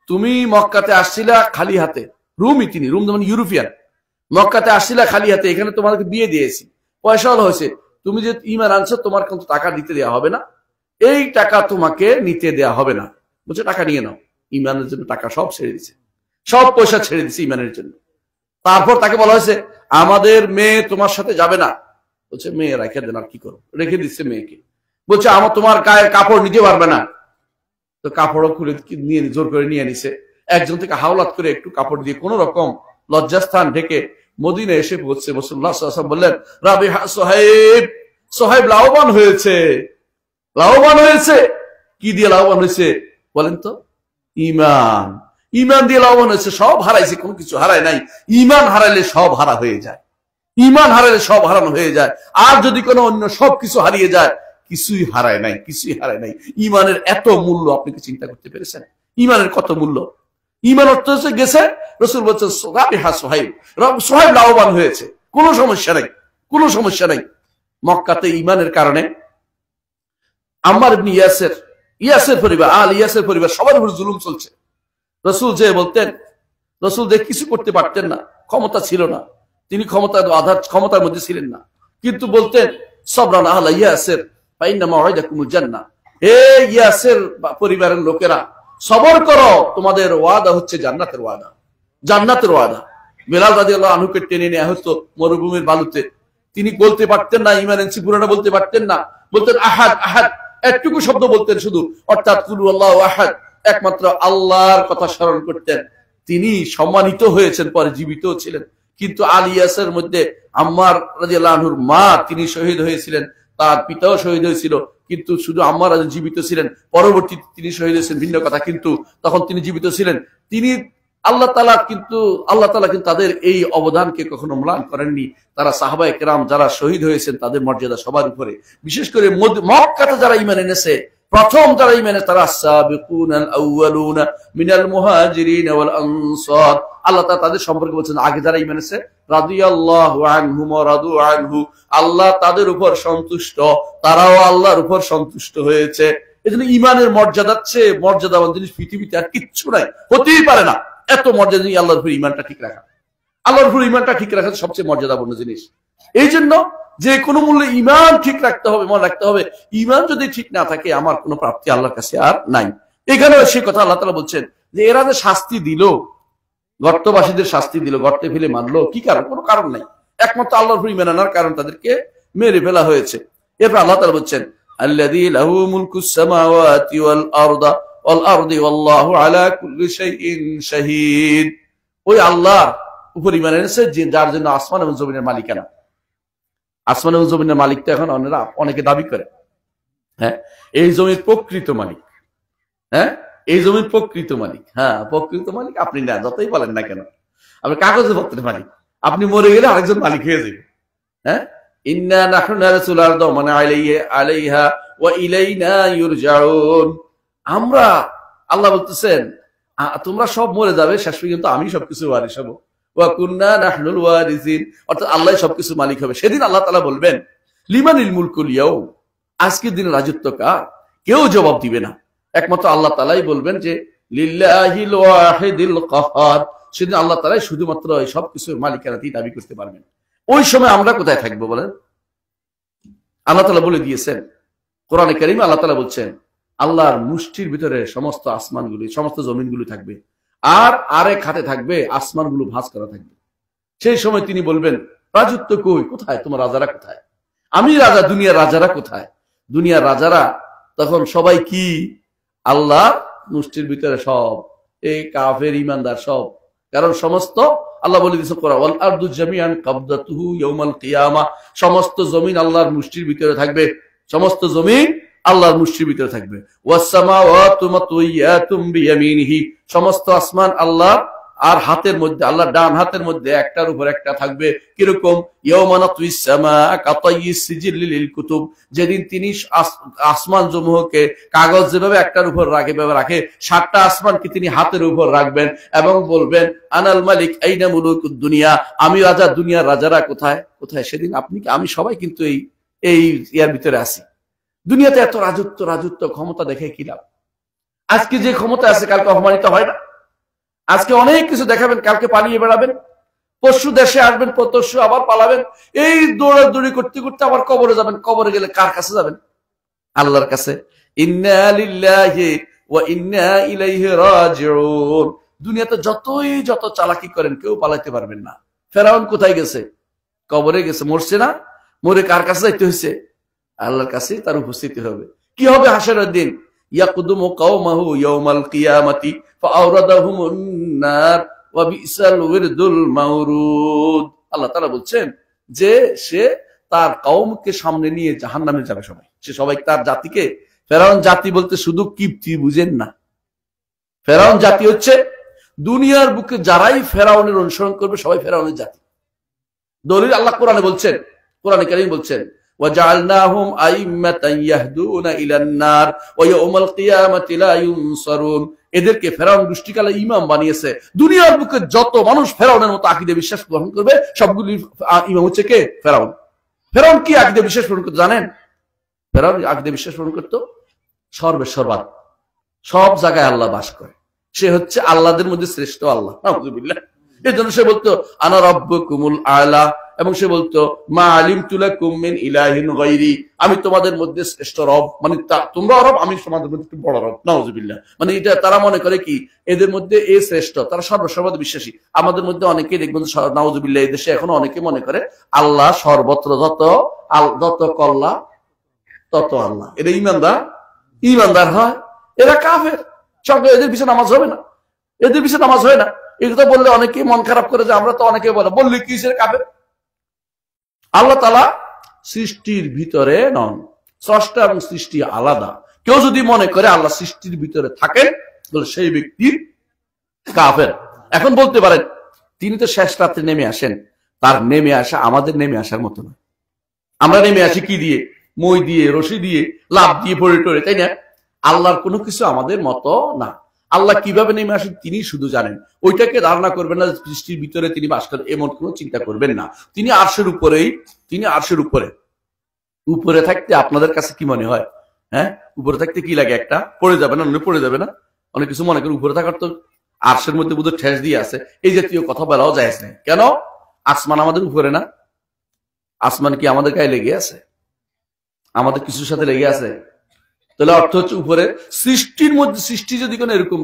তুমি মক্কাতে আসছিলা খালি হাতে, রুমি, তিনি রুম মানে ইউরোপিয়ান, মক্কাতে আসছিলা খালি হাতে, এখানে তোমাদেরকে বিয়ে দিয়েছি, পয়সাওয়ালা হয়েছে, তুমি যে ঈমান আনছো তোমার কিন্তু টাকা দিতে দেওয়া হবে না, এই টাকা তোমাকে নিতে দেওয়া হবে না। বলছে টাকা নিয়ে নাও। ঈমানের জন্য টাকা সব ছেড়ে দিছে, সব পয়সা ছেড়ে দিছে ঈমানের জন্য। তারপর তাকে বলা হয়েছে আমাদের মেয়ে তোমার সাথে যাবে না। বলছে মেয়ে রেখে দেন, আর কি করো, রেখে দিচ্ছে মেয়েকে। বলছে আমার তোমার গায়ে কাপড় নিতে পারবে না, তো কাপড়ও খুলে নিয়ে জোর করে নিয়ে নিছে। একজন থেকে হাওলাত করে একটু কাপড় দিয়ে কোন রকম লজ্জাস্থান ঢেকে মদিনা এসে পৌঁছছে। রাসূলুল্লাহ সাল্লাল্লাহু আলাইহি ওয়াসাল্লাম বললেন, রাবিহা সুহাইব, সুহাইব লাভবান হয়েছে, লাভবান হয়েছে। কি দিয়ে লাভবান হয়েছে বলেন তো? ঈমান, ঈমান দিয়ে লাভবান হয়েছে। সব হারাইছে, কোনো কিছু হারায় নাই। ঈমান হারাইলে সব হারা হয়ে যায়, ঈমান হারাইলে সব হারানো হয়ে যায়। আর যদি কোনো অন্য সব কিছু হারিয়ে যায়, কিছুই হারায় নাই, কিছুই হারায় নাই। ঈমানের এত মূল্য আপনি কি চিন্তা করতে পেরেছেন? ঈমানের কত মূল্য! ঈমান অর্থ হচ্ছে গেছে, রাসূল বলছেন রাবিহা সুহাইব, সুহাইব লাভবান হয়েছে, কোনো সমস্যা নাই, কোনো সমস্যা নাই। মক্কাতে ঈমানের কারণে আম্মার ইবনে ইয়াসের পরিবার, ইয়াসের পরিবার, সবার উপর জুলুম চলছে। রাসূল যে বলতেন, রাসূল যে কিছু করতে পারতেন না, ক্ষমতা ছিল না, তিনি ক্ষমতার মধ্যে ছিলেন না, কিন্তু বলতেন সবরান আহলা ইয়াসের ফাইন্না মাউইদাকুমুল জান্নাহ, হে ইয়াসের পরিবারের লোকেরা সবর করো, তোমাদের ওয়াদা হচ্ছে জান্নাতের ওয়াদা, জান্নাতের ওয়াদা। বেলাল রাদিয়াল্লাহু আনহুকে টেনে নেওয়া হতো মরুভূমির বালুতে, তিনি বলতে পারতেন না, ঈমান এনেছি পুরোটা বলতে পারতেন না, বলতেন আহাদ আহাদ, একটুকু শব্দ বলতেন শুধু, অর্থাৎ কুলু আল্লাহু আহাদ, একমাত্র আল্লাহর কথা স্মরণ করতেন। তিনি সম্মানিত হয়েছেন, পরে জীবিত ছিলেন। কিন্তু আলী ইয়াসের মধ্যে আম্মার রাদিয়াল্লাহু আনহুর মা, তিনি শহীদ হয়েছিলেন, তার পিতাও শহীদ হয়েছিল, কিন্তু শুধু আম্মার জীবিত ছিলেন। পরবর্তীতে তিনি শহীদ হয়েছেন ভিন্ন কথা, কিন্তু তখন তিনি জীবিত ছিলেন। তিনি আল্লাহ তাআলা কিন্তু তাদের এই অবদানকে কখনো ম্লান করেননি। তারা সাহাবায়ে কেরাম যারা শহীদ হয়েছেন, তাদের মর্যাদা সবার উপরে। বিশেষ করে মক্কাতে যারা ঈমান এনেছে, প্রথম যারা ঈমান এনেছে, তারা সাবিকুনাল আউয়ালুনা মিনাল মুহাজিরিন ওয়াল আনসার। আল্লাহ তাআলা তাদের সম্পর্কে বলছেন, আগে যারা ঈমান এনেছে, রাদিয়াল্লাহু আনহুম ওয়া রাদু আনহু, আল্লাহ তাদের উপর সন্তুষ্ট, তারাও আল্লাহর উপর সন্তুষ্ট হয়েছে। এজন্য ঈমানের মর্যাদার চেয়ে মর্যাদাবান জিনিস পৃথিবীতে আর কিচ্ছু নাই, হতেই পারে না। এত মর্যাদা নিয়ে আল্লাহর উপর ঈমানটা ঠিক রাখা, আল্লাহর উপর ঈমানটা ঠিক রাখা সবচেয়ে মর্যাদাপূর্ণ জিনিস। এই জন্য যে কোনো মূল্যে ঈমান ঠিক রাখতে হবে, মনে রাখতে হবে, ঈমান যদি ঠিক না থাকে, আমার কোনো প্রাপ্তি আল্লাহর কাছে আর নাই। এখানেও সেই কথা আল্লাহ তাআলা বলছেন যে এরা যে শাস্তি দিল, গর্তবাসীদের শাস্তি দিল, গর্তে ফেলে মারলো, কি কারণ? কোনো কারণ নাই, একমাত্র আল্লাহর উপর ঈমান আনার কারণ তাদেরকে মেরে ফেলা হয়েছে। এরপর আল্লাহ তাআলা বলছেন, আল্লাযী লাহু মুলকুস সামাওয়াতি ওয়াল আরদা ওয়াল আরদি ওয়াল্লাহু আলা কুল্লি শাইইন শাহীদ। ওই আল্লাহর উপর ঈমান এনেছে যার জন্য আসমান এবং জমিনের মালিকানা। আসমান এবং জমিনের মালিক তো এখন অনেকে দাবি করে, হ্যাঁ এই জমির প্রকৃত মালিক, হ্যাঁ এই জমির প্রকৃত মালিক, হ্যাঁ প্রকৃত মালিক আপনি না, যতই বলেন না কেন আপনি কাগজে পত্রের মালিক, আপনি মরে গেলে আরেকজন মালিক হয়ে যাবে। হ্যাঁ ইন্না নাহনু নারসুল আরদা ওয়া মান আলাইহা ওয়া ইলাইনা ইউরজাউন। আমরা, আল্লাহ বলতেছেন তোমরা সব মরে যাবে, শেষ পর্যন্ত আমি সবকিছু ওয়ারিস হব। ওয়া কুন্না নাহনুল ওয়ারিসিন, অর্থাৎ আল্লাহ সবকিছু মালিক হবে। সেদিন আল্লাহ তাআলা বলবেন লিমানিল মুলকুল ইয়াউম, আজকের দিনে রাজত্ব কার? কেউ জবাব দিবে না, একমাত্র আল্লাহ তাআলাই বলবেন যে লিল্লাহিল ওয়াহিদিল কাহ্হার। সেদিন আল্লাহ তাআলাই শুধুমাত্র এই সবকিছুর মালিকানাতেই দাবি করতে পারবেন। ওই সময় আমরা কোথায় থাকবো বলেন? আল্লাহ তাআলা বলে দিয়েছেন কোরআনে কারীমে, আল্লাহ তাআলা বলছেন আল্লাহর মুষ্টির ভিতরে সমস্ত আসমানগুলি, সমস্ত জমিনগুলো থাকবে, আর আরেক হাতে থাকবে আসমানগুলো ভাঁজ করা থাকবে। সেই সময় তিনি বলবেন রাজত্ব কই, কোথায় তোমার রাজারা, কোথায় আমি রাজা, দুনিয়ার রাজারা কোথায়? দুনিয়ার রাজারা তখন সবাই কি আল্লাহ মুষ্টির ভিতরে সব, এই কাফের ঈমানদার সব, কারণ সমস্ত আল্লাহ বলে দিয়েছে কোরআন ওয়াল আরদু জামিআন কাবদাতুহু ইয়াউমাল কিয়ামা, সমস্ত জমিন আল্লাহর মুষ্টির ভিতরে থাকবে, সমস্ত জমিন আল্লাহর মুষ্টির ভিতরে থাকবে। ওয়াস সামাওয়াতু মাতউইয়াতুম বিয়ামিনিহি, সমস্ত আসমান আল্লাহ আর হাতের মধ্যে, আল্লাহর ডান হাতের মধ্যে একটার উপর একটা থাকবে। কিরকম? ইয়াউমা নাতউইস সামাআ কাতাইয়িস সিজিল লিল কুতুব, যেদিন তিনি আসমান সমূহকে কাগজ যেভাবে একটার উপর রাখে ভাবে রাখে, 7টা আসমানকে তিনি হাতের উপর রাখবেন এবং বলবেন আনাল মালিক আইনা মুলুকুদ দুনিয়া, আমি রাজা, দুনিয়ার রাজারা কোথায়? কোথায়? সেদিন আপনি আমি সবাই কিন্তু এই ইয়ার ভিতরে আছি। দুনিয়াতে এত রাজত্ব ক্ষমতা দেখে কি লাভ? আজকে যে ক্ষমতা আছে কালকে অপমানিত হয় না? আজকে অনেক কিছু দেখাবেন, কালকে পালিয়ে বেড়াবেন, পরশু দেশে আসবেন, পরশু আবার পালাবেন, এই দৌড়াদৌড়ি করতে করতে আবার কবরে যাবেন। কবরে গেলে কার কাছে যাবেন? আল্লাহর কাছে। ইন্না লিল্লাহি ওয়া ইন্না ইলাইহি রাজিউন। দুনিয়াতে যত চালাকি করেন কেউ পালাইতে পারবেন না। ফেরাউন কোথায় গেছে? কবরে গেছে, মরছে না? মরে কার কাছে যাইতে হয়েছে? আল্লাহর কাছে তার উপস্থিতি হবে। কি হবে হাসরের দিন? ইয়াকুদুমু কওমাহু ইয়াউমাল কিয়ামাতি ফাআওরাদাহুমুন নার ওয়া বিসাল উরদুল মাওরুদ। আল্লাহ তাআলা বলছেন যে সে তার কওমকে সামনে নিয়ে জাহান্নামে যাবে সবাই। সে সবাই তার জাতিকে, ফেরাউন জাতি বলতে শুধু কিপ্তি বুঝেন না, ফেরাউন জাতি হচ্ছে দুনিয়ার বুকে যারাই ফেরাউনের অনুসরণ করবে সবাই ফেরাউনের জাতি। দলিল আল্লাহ কোরআনে বলছেন, কোরআনে কারীম বলছেন وَجَعَلْنَاهُمْ أَئِمَّةً يَهْدُونَ إِلَى النَّارِ وَيَوْمَ الْقِيَامَةِ لَا يُنصَرُونَ। এদেরকে ফেরাউন দৃষ্টিকালে ইমাম বানিয়েছে। দুনিয়ার বুকে যত মানুষ ফেরাউনের মতো আকীদা বিশ্বাস গ্রহণ করবে সবগুলি ইমাম হচ্ছে কে? ফেরাউন। ফেরাউন কি আকীদা বিশ্বাস গ্রহণ করতে জানেন? ফেরাউন আকীদা বিশ্বাস গ্রহণ করত সর্বেশ্বরবাদ, সব জায়গায় আল্লাহ বাস করে, সে হচ্ছে আল্লাহদের মধ্যে শ্রেষ্ঠ আল্লাহ। নাউযুবিল্লাহ। এর জন্য সে বলতো আনা রাব্বুকুমুল আলা, এবং সে বলতো মা আলিমতু লাকুম মিন ইলাহিন গায়রি, আমি তোমাদের মধ্যে শ্রেষ্ঠ রব, মানে তোমরা রব, আমি তোমাদের মধ্যে বড় রব। নাউযুবিল্লাহ। মানে এটা তারা মনে করে কি এদের মধ্যে এ শ্রেষ্ঠ, তারা সর্বসর্বদ বিশ্বাসী। আমাদের মধ্যে অনেকেই দেখবেন নাউযুবিল্লাহ, এই দেশে এখনো অনেকে মনে করে আল্লাহ সর্বত্র, যত কল্লা তত আল্লাহ। এরা ইমানদার হয়, এরা কাফের। সঙ্গে এদের পিছনে নামাজ হবে না, এদের পিছনে নামাজ হয় না। এই কথা বললে অনেকেই মন খারাপ করে যে আমরা তো অনেকে বললে কি সে কাফের। আল্লাহ তাআলা সৃষ্টির ভিতরে নন, স্রষ্টা এবং সৃষ্টি আলাদা। কেউ যদি মনে করে আল্লাহ সৃষ্টির ভিতরে থাকেন তাহলে সেই ব্যক্তি কাফের। এখন বলতে পারেন তিনি তো শেষ রাত্রে নেমে আসেন, তার নেমে আসা আমাদের নেমে আসার মতো না। আমরা নেমে আসি কি দিয়ে? মই দিয়ে, রশি দিয়ে, লাভ দিয়ে, পড়ে টরে, তাই না? আল্লাহর কোনো কিছু আমাদের মতো না। আল্লাহ কিভাবে নেমে আসেন তিনি শুধু জানেন। ওইটাকে ধারণা করবেন না সৃষ্টির ভিতরে তিনি বাস করেন, এমন কোনো চিন্তা করবেন না। তিনি আরশের উপরেই, তিনি আরশের উপরে থাকতে আপনাদের কাছে কি মনে হয়? হ্যাঁ, উপরে থাকতে কি লাগে? একটা পড়ে যাবে না, পড়ে যাবে না? অনেক কিছু মনে করেন উপরে থাকার তো আরশের মধ্যে বোধ ঠেস দিয়ে আছে, এই জাতীয় কথা বলাও যায় না। কেন? আসমান আমাদের উপরে না? আসমান কি আমাদের গায়ে লেগে আছে? আমাদের কিছুর সাথে লেগে আছে? তাহলে অর্থ হচ্ছে উপরে। সৃষ্টির মধ্যে, সৃষ্টি যদি কোনো এরকম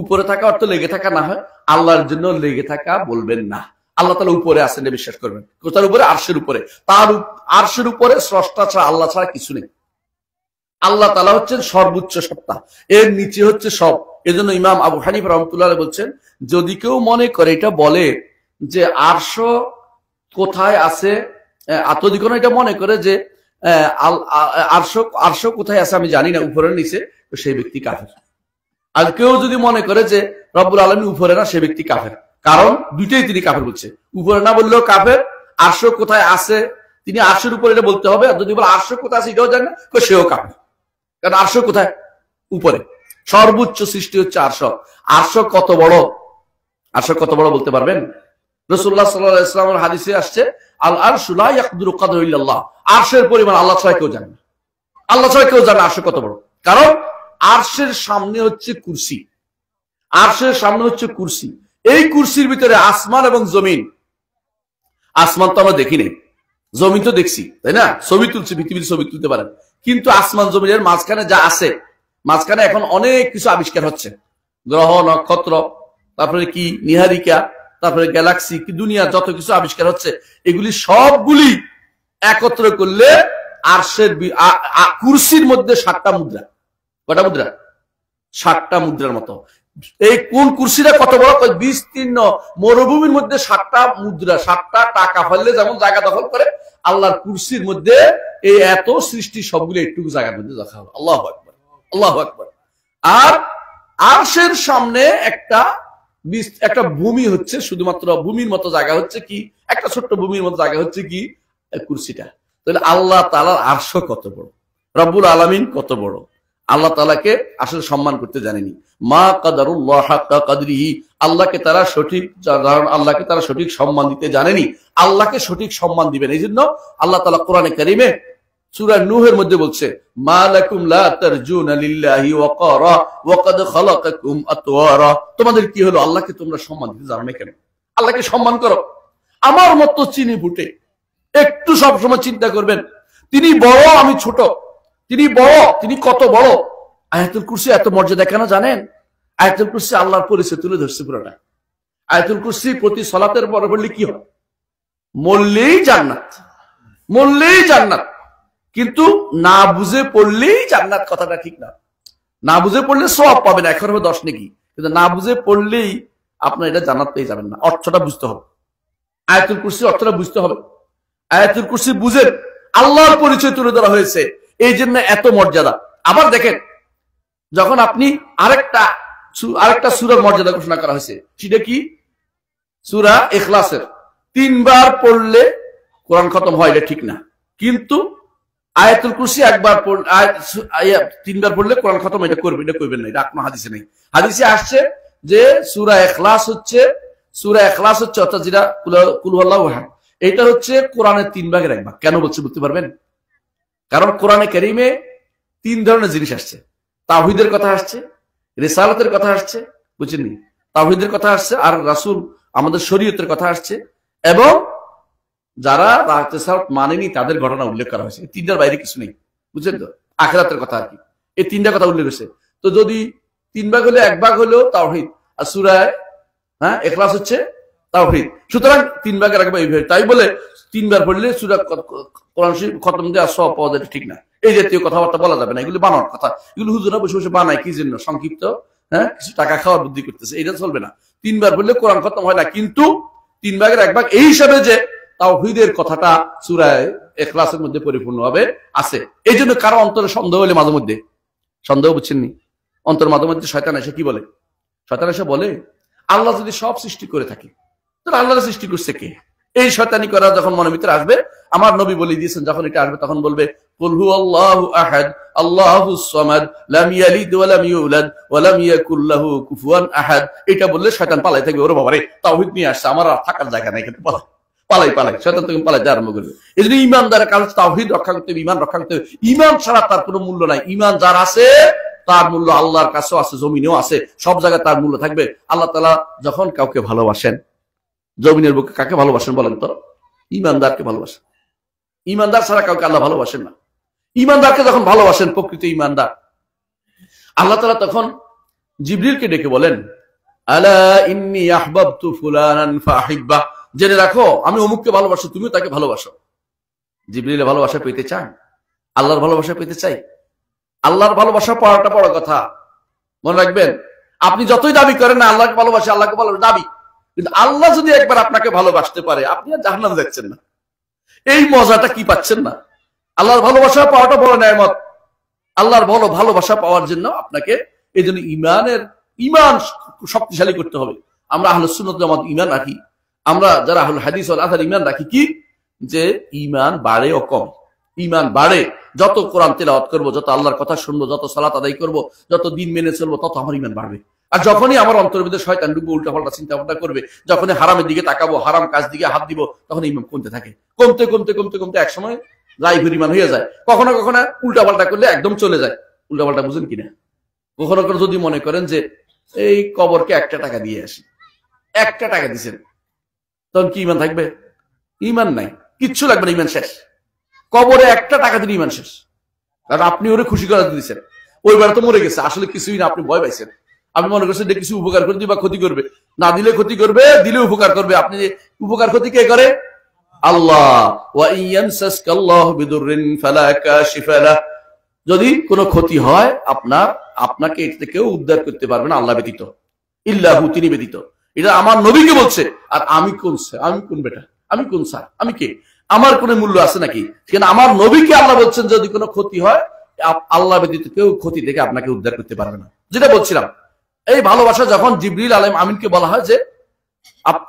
উপরে থাকা অর্থ লেগে থাকা না হয়, আল্লাহর জন্য লেগে থাকা বলবেন না। আল্লাহ তাআলা উপরে আছেন বিশ্বাস করবেন। কোথার উপরে? আরশের উপরে। তার আরশের উপরে স্রষ্টা ছাড়া, আল্লাহ ছাড়া কিছু নেই। আল্লাহ তাআলা হচ্ছেন সর্বোচ্চ সত্তা, এর নিচে হচ্ছে সব। এজন্য ইমাম আবু হানিফা রাহমাতুল্লাহ বলছেন, যদি কেউ মনে করে এটা বলে যে আরশ কোথায় আছে, যদি কোনো এটা মনে করে যে আরশ কোথায় আছে আমি জানি না, উপরের নিচে, তো সেই ব্যক্তি কাফের। আর কেউ যদি মনে করে যে রব্বুল আলামিন উপরে না, সে ব্যক্তি কাফের। কারণ দুইটাই তিনি কাফের বলছে, উপরে না বললেও কাফের, আরশ কোথায় আছে তিনি আরশের উপরে এটা বলতে হবে, আর যদি বলে আরশ কোথায় আছে এটাও জানে না, সেও কাফের। কারণ আরশ কোথায়? উপরে। সর্বোচ্চ সৃষ্টি হচ্ছে আরশ। আরশ কত বড়, আরশ কত বড় বলতে পারবেন? রাসূলুল্লাহ সাল্লাল্লাহু আলাইহি ওয়াসাল্লামের হাদিসে আসছে, আল আরশু লা ইয়াকদিরু কদরু ইল্লাল্লাহ। আরশের পরিমাণ আল্লাহ ছাড়া কেউ জানে না। আল্লাহ ছাড়া কেউ জানে আরশ কত বড়। কারণ আরশের সামনে হচ্ছে কুরসি, আরশের সামনে হচ্ছে কুরসি। এই কুরসির ভিতরে আসমান এবং জমিন। আসমান তো আমরা দেখি নাই, জমিন তো দেখছি, তাই না? ছবি তুলছি, পৃথিবীর ছবি তুলতে পারেন, কিন্তু আসমান জমিনের মাঝখানে যা আছে, মাঝখানে এখন অনেক কিছু আবিষ্কার হচ্ছে, গ্রহ নক্ষত্র, তারপরে কি নিহারিকা, তারপরে গ্যালাক্সি, কি দুনিয়া যত কিছু আবিষ্কার হচ্ছে, এগুলি সবগুলি একত্র করলে আরশের কুরসির মধ্যে 7টা মুদ্রা। কটা মুদ্রা? 7টা মুদ্রার মতো। এই কোন কুরসিটা কত বড়? বিস্তীর্ণ মরুভূমির মধ্যে 7টা মুদ্রা, 7টা টাকা ফেললে যেমন জায়গা দখল করে, আল্লাহর কুরসির মধ্যে এই এত সৃষ্টি সবগুলো একটুকু জায়গার মধ্যে দেখা হবে। আল্লাহু আকবার, আল্লাহু আকবার। আর আরশের সামনে একটা ভূমি হচ্ছে, শুধুমাত্র ভূমির মতো জায়গা হচ্ছে কি, একটা ছোট্ট ভূমির মতো জায়গা হচ্ছে কি কুরসিটা। তাহলে আল্লাহ তাআলার আরশ কত বড়, রব্বুল আলামিন কত বড়, আল্লাহ তাআলাকে আসলে সম্মান করতে জানেনি। মা কাদারুল্লাহ হাক্কা কদরিহি, আল্লাহকে তারা সঠিক সম্মান দিতে জানেনি। আল্লাহকে সঠিক সম্মান দিবেন, এই জন্য আল্লাহ তাআলা কোরআনে কারীমে সূরা নূহের মধ্যে বলছে, মা লাকুম লা তারজুনা লিল্লাহি ওয়াকারা ওয়া ক্বাদ খালাকাকুম আতওয়ারা। তোমাদের কি হলো, আল্লাহকে তোমরা সম্মান দিতে জানো না কেন? আল্লাহকে সম্মান করো। আমার মতো চিনি ফুটে একটু সবসময় চিন্তা করবেন, তিনি বড়, আমি ছোট। তিনি বড়, তিনি কত বড়। আয়াতুল কুরসি এত মর্যাদা কেন জানেন? আয়াতুল কুরসি আল্লাহর পরিচয় তুলে ধরছে পুরোটা। আয়াতুল কুরসি প্রতি সালাতের পরে বললে কি হয়? মরলেই জান্নাত, মরলেই জান্নাত। কিন্তু না বুঝে পড়লেই জান্নাত, কথাটা ঠিক না। না বুঝে পড়লে সওয়াব পাবেন, এখন হবে 10 নেকি, কিন্তু না বুঝে পড়লেই আপনার এটা জান্নাত পেয়ে যাবেন না। অর্থটা বুঝতে হবে, আয়াতুল কুরসি অর্থটা বুঝতে হবে। আয়াতুল কুরসি বুঝেন, আল্লাহর পরিচয় তুলে ধরা হয়েছে, এই জন্য এত মর্যাদা। আবার দেখেন, যখন আপনি আরেকটা সূরার মর্যাদা ঘোষণা করা হয়েছে, সেটা কি? সূরা ইখলাসের 3 বার পড়লে কোরআন খতম হয়, এটা ঠিক না। কিন্তু আয়াতুল কুরসি 3 বার পড়লে কোরআন খতম, এটা করবেন না, এটা কোনো হাদিসে নেই। হাদিসে আসছে যে সূরা ইখলাস হচ্ছে অর্থাৎ যেটা কুল হুয়াল্লাহু আহাদ, এটা হচ্ছে কোরআনের 3 ভাগের 1 ভাগ। কেন বলছে বলতে পারবেন? কারণ কোরআনে কারীমে 3 ধরনের জিনিস আসছে। তাওহীদের কথা আসছে, রিসালাতের কথা আসছে, বুঝছেন? তাওহীদের কথা আসছে, আর রাসূল আমাদের শরীয়তের কথা আসছে, এবং যারা রিসালাত মানেনি তাদের ঘটনা উল্লেখ করা হয়েছে। 3টার বাইরে কিছু নেই, বুঝছেন তো? আখিরাতের কথা আর কি, এই 3টা কথা উল্লেখ হয়েছে। তো যদি 3 ভাগ হলে 1 ভাগ হলো তাওহীদ, আর সূরা ইখলাস হচ্ছে তাওহীদ। সুতরাং 3 ভাগের 1 ভাগ। তাই বলে 3 বার পড়লে সূরা কোরআন শরীফ খতম দেওয়া সওয়াব পাওয়া যায়, ঠিক না। এই জাতীয় কথাবার্তা বলা যাবে না, এগুলো বানানোর কথা। এগুলো হুজুরা বসে বসে বানায় কি জন্য? সংক্ষিপ্ত, কিছু টাকা খাওয়ার বুদ্ধি করতেছে, এটা চলবে না। 3 বার পড়লে কোরআন খতম হয় না, কিন্তু 3 ভাগের 1 ভাগ এই হিসাবে যে তাওহীদের কথাটা সূরা ইখলাসের মধ্যে পরিপূর্ণভাবে আছে। এই জন্য কারো অন্তরে সন্দেহ হলে, মাঝে মধ্যে সন্দেহ, বুঝছেননি, অন্তর মাঝে মধ্যে শয়তান এসে কি বলে? শয়তান এসে বলে, আল্লাহ যদি সব সৃষ্টি করে থাকে, তাহলে আল্লাহর সৃষ্টি করছে কে? এই শয়তানি করা যখন মনের ভিতরে আসবে, আমার নবী বলে দিয়েছেন, যখন এটা আসবে তখন বলবে, কুল হুয়াল্লাহু আহাদ আল্লাহুস সামাদ লাম ইয়ালিদ ওয়া লাম ইউলাদ ওয়া লাম ইয়াকুল লাহু কুফুয়ান আহাদ। এটা বললে শয়তান পালাই থাকবে, ওরে বাবা রে, তাওহীদ নিয়ে আসছে, আমার আর থাকার জায়গা নাই, কিন্তু পালাই শয়তান থেকে পালাইতে আরম্ভ করবে। এই জন্য ইমানদারের কাজ তাওহীদ রক্ষা করতে হবে, ইমান রক্ষা করতে হবে। ইমান ছাড়া তার কোনো মূল্য নাই। ইমান যার আছে তার মূল্য আল্লাহর কাছেও আছে, জমিনেও আছে, সব জায়গায় তার মূল্য থাকবে। আল্লাহ তাআলা যখন কাউকে ভালোবাসেন, জমিনের বুকে কাকে ভালোবাসেন বলেন তো? ইমানদারকে ভালোবাসেন। ইমানদার ছাড়া কাউকে আল্লাহ ভালোবাসেন না। ইমানদারকে যখন ভালোবাসেন, প্রকৃত ইমানদার, আল্লাহ তাআলা তখন জিবরিলকে ডেকে বলেন, আলা ইন্নী আহবাবতু ফুলানান ফাহিব্বা, জেনে রাখো আমি অমুককে ভালোবাসি, তুমিও তাকে ভালোবাসো। জিবরিলের ভালোবাসা পেতে চান? আল্লাহর ভালোবাসা পেতে চাই? আল্লাহর ভালোবাসা পাওয়াটা বড় কথা, মনে রাখবেন। আপনি যতই দাবি করেন না আল্লাহকে ভালোবাসে, আল্লাহকে ভালোবাসে দাবি, কিন্তু আল্লাহ যদি একবার আপনাকে ভালোবাসতে পারে আপনি আর জাহান্নামে যাচ্ছেন না। এই মজাটা কি পাচ্ছেন না? আল্লাহর ভালোবাসা পাওয়াটা বড় নেয়ামত। আল্লাহর ভালোবাসা পাওয়ার জন্য আপনাকে এই জন্য ইমান শক্তিশালী করতে হবে। আমরা আহলুস সুন্নাত ওয়াল জামাত ইমান রাখি, আমরা যারা আহলুল হাদিস ওয়াল আসার ইমান রাখি কি, যে ইমান বাড়ে ও কম। ইমান বাড়ে যত কোরআন তেলাওয়াত করবো, যত আল্লাহর কথা শুনবো, যত সালাত আদায় করবো, যত দিন মেনে চলবো, তত আমার ইমান বাড়বে। আর যখনই আমার অন্তরের ভিতরে শয়তান ঢুকবে, উল্টাপাল্টা চিন্তা ভাবনা করবে, যখনই হারামের দিকে তাকাবো, হারাম কাজ দিকে হাত দিব, তখন ইমান কমতে থাকে। কমতে কমতে কমতে কমতে একসময় লাইফের ইমান হয়ে যায়। কখনো কখনো উল্টাপাল্টা করলে একদম চলে যায়। উল্টাপাল্টা বুঝেন কিনা? কখনো কখনো যদি মনে করেন যে এই কবরকে 1 টাকা দিয়ে আসি, 1 টাকা দিচ্ছেন, তখন কি ইমান থাকবে? ইমান নাই, কিচ্ছু লাগবে না, ইমান শেষ। কবরে 1 টাকা দিলে ইমান শেষ। কারণ আপনি ওরে খুশি করা দিয়েছেন, ওইবার তো মরে গেছে, আসলে কিছুই না, আপনি ভয় পাইছেন। আপনি মনে করছেন যে কিছু উপকার করে দিবে বা ক্ষতি করবে, না দিলে ক্ষতি করবে, দিলে উপকার করবে। আপনি উপকার ক্ষতি কে করে? আল্লাহ। ওয়া ইয়ামসাসকাল্লাহু বিদুররিন ফালা কাশিফা লাহু, যদি কোনো ক্ষতি হয় আপনাকে এটা কেউ উদ্ধার করতে পারবে না আল্লাহ ব্যতীত, ইল্লাহু, তিনি ব্যতীত। এটা আমার নবীকে বলছে। আর আমি কোন বেটা, আমি কোন স্যার, আমি কে? আমার কোনো মূল্য আছে নাকি? কিন্তু আমার নবীকে আল্লাহ বলছেন যদি কোনো ক্ষতি হয় আল্লাহ ব্যতীত কেউ ক্ষতি থেকে আপনাকে উদ্ধার করতে পারবে না। যেটা বলছিলাম, এই ভালোবাসা যখন জিবরিল আলাইহিস আমিনকে বলা হয় যে